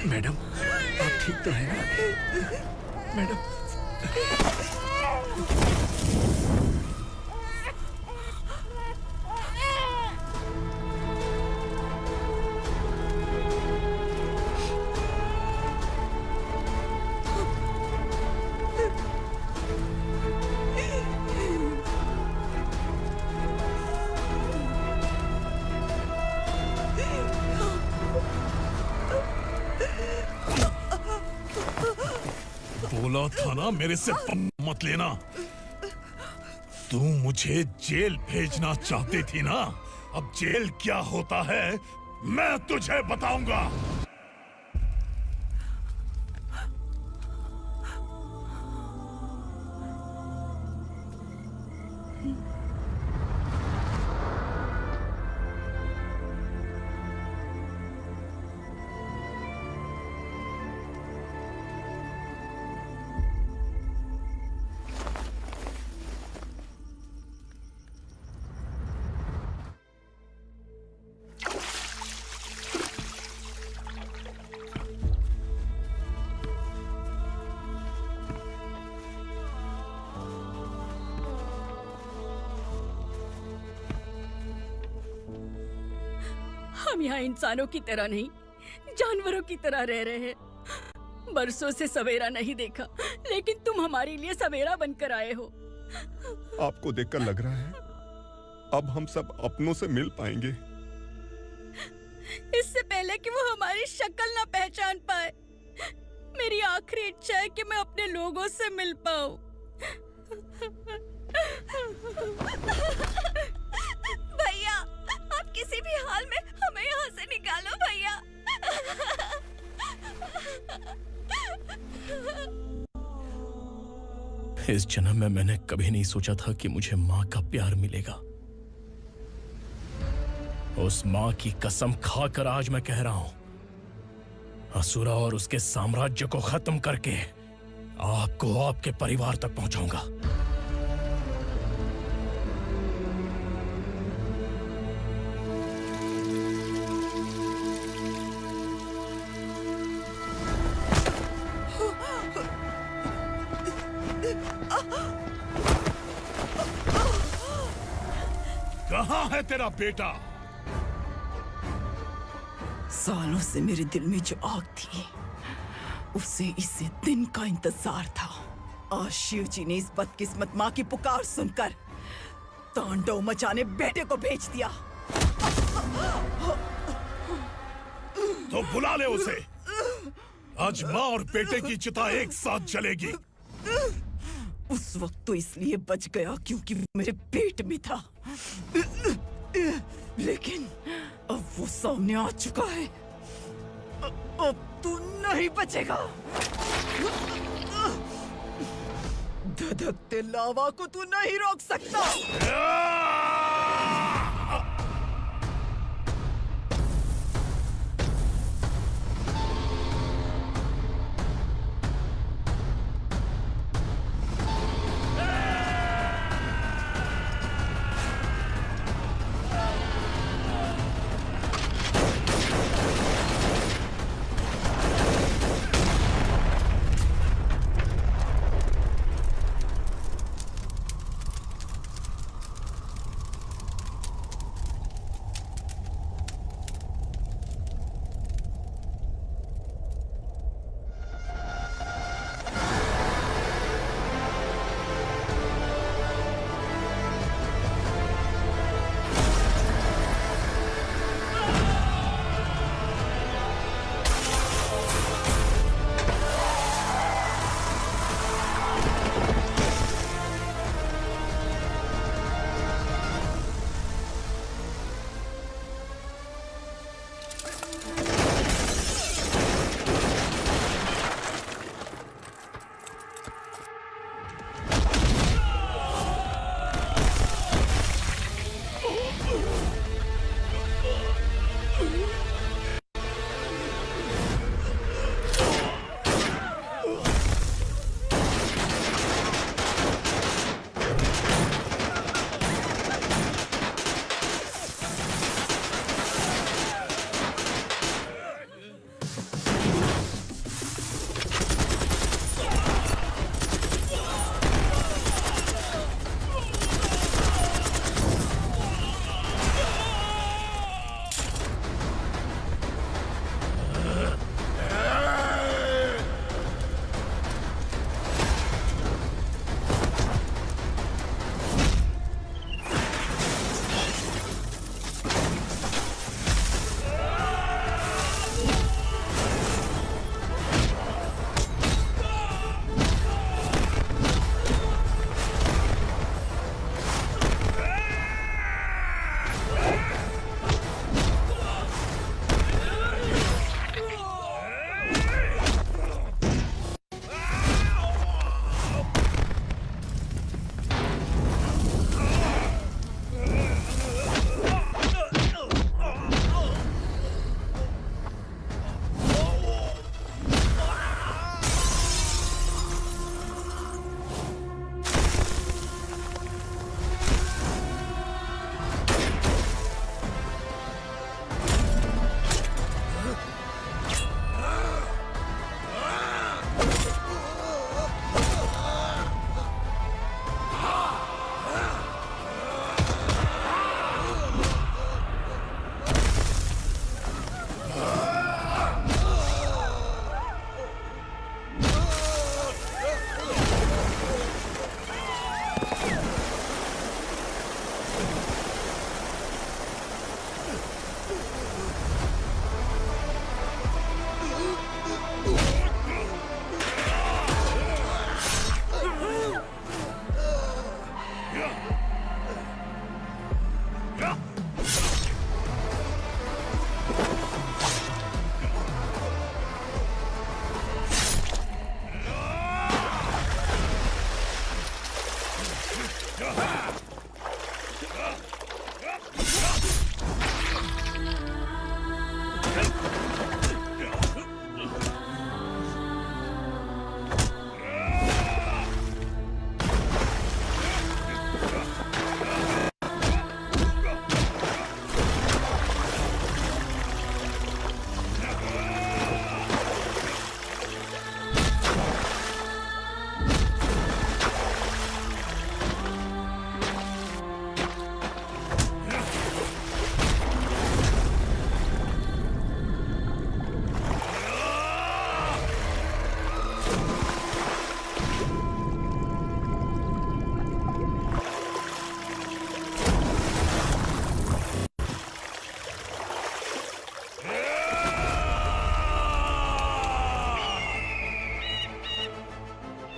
मैडम आप ठीक तो है ना मैडम? बोला था ना मेरे से मत लेना। तू मुझे जेल भेजना चाहती थी ना, अब जेल क्या होता है मैं तुझे बताऊंगा। हम यहाँ इंसानों की तरह नहीं, जानवरों की तरह रह रहे हैं। बरसों से सवेरा नहीं देखा, लेकिन तुम हमारे लिए सवेरा बनकर आए हो। आपको देखकर लग रहा है अब हम सब अपनों से मिल पाएंगे। इससे पहले कि वो हमारी शक्ल ना पहचान पाए, मेरी आखिरी इच्छा है कि मैं अपने लोगों से मिल पाऊं। भैया, आप किसी भी हाल में हमें यहाँ से निकालो भैया। इस जन्म में मैंने कभी नहीं सोचा था कि मुझे माँ का प्यार मिलेगा। उस माँ की कसम खाकर आज मैं कह रहा हूं, असुरा और उसके साम्राज्य को खत्म करके आपको आपके परिवार तक पहुंचाऊंगा। कहाँ है तेरा बेटा? सालों से मेरे दिल में जो आग थी, उसे इस दिन का इंतजार था। आज शिव जी ने इस बदकिस्मत माँ की पुकार सुनकर तांडव मचाने बेटे को भेज दिया। तो बुला ले उसे। आज माँ और बेटे की चिता एक साथ जलेगी। उस वक्त तो इसलिए बच गया क्योंकि वो मेरे पेट में था, लेकिन अब वो सामने आ चुका है। अब तू नहीं बचेगा। धधकते लावा को तू नहीं रोक सकता।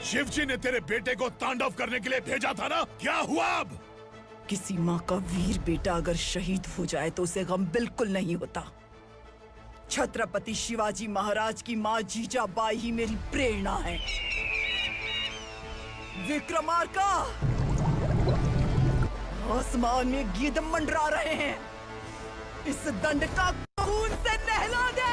शिवजी ने तेरे बेटे को तांडव करने के लिए भेजा था ना, क्या हुआ अब? किसी माँ का वीर बेटा अगर शहीद हो जाए तो उसे गम बिल्कुल नहीं होता। छत्रपति शिवाजी महाराज की माँ जीजाबाई ही मेरी प्रेरणा है। विक्रमार्का, आसमान में गीद मंडरा रहे हैं, इस दंड का खून से नहला दे।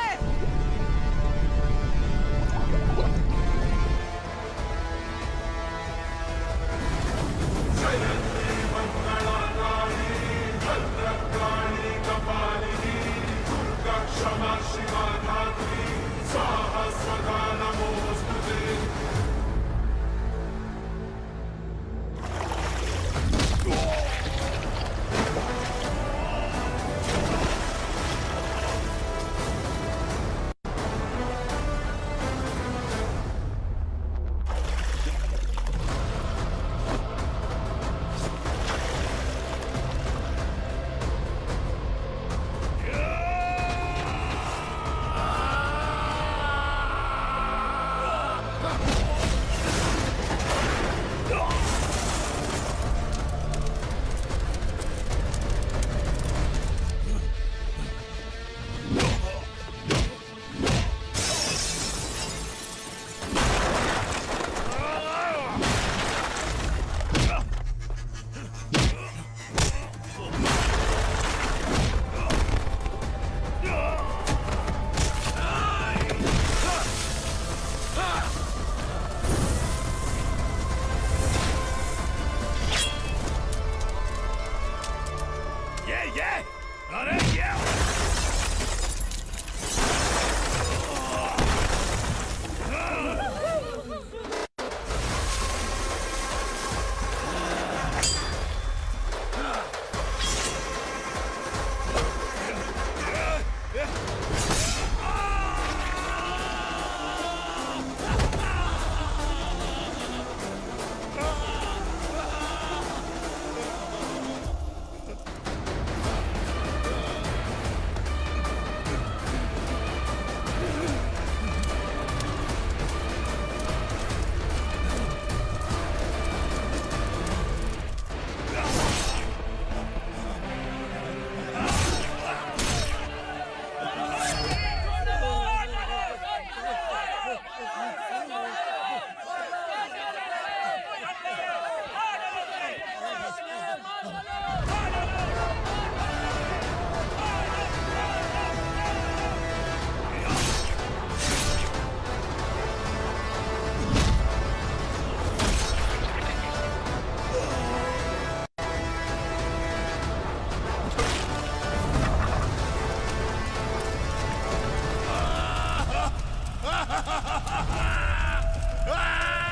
आ!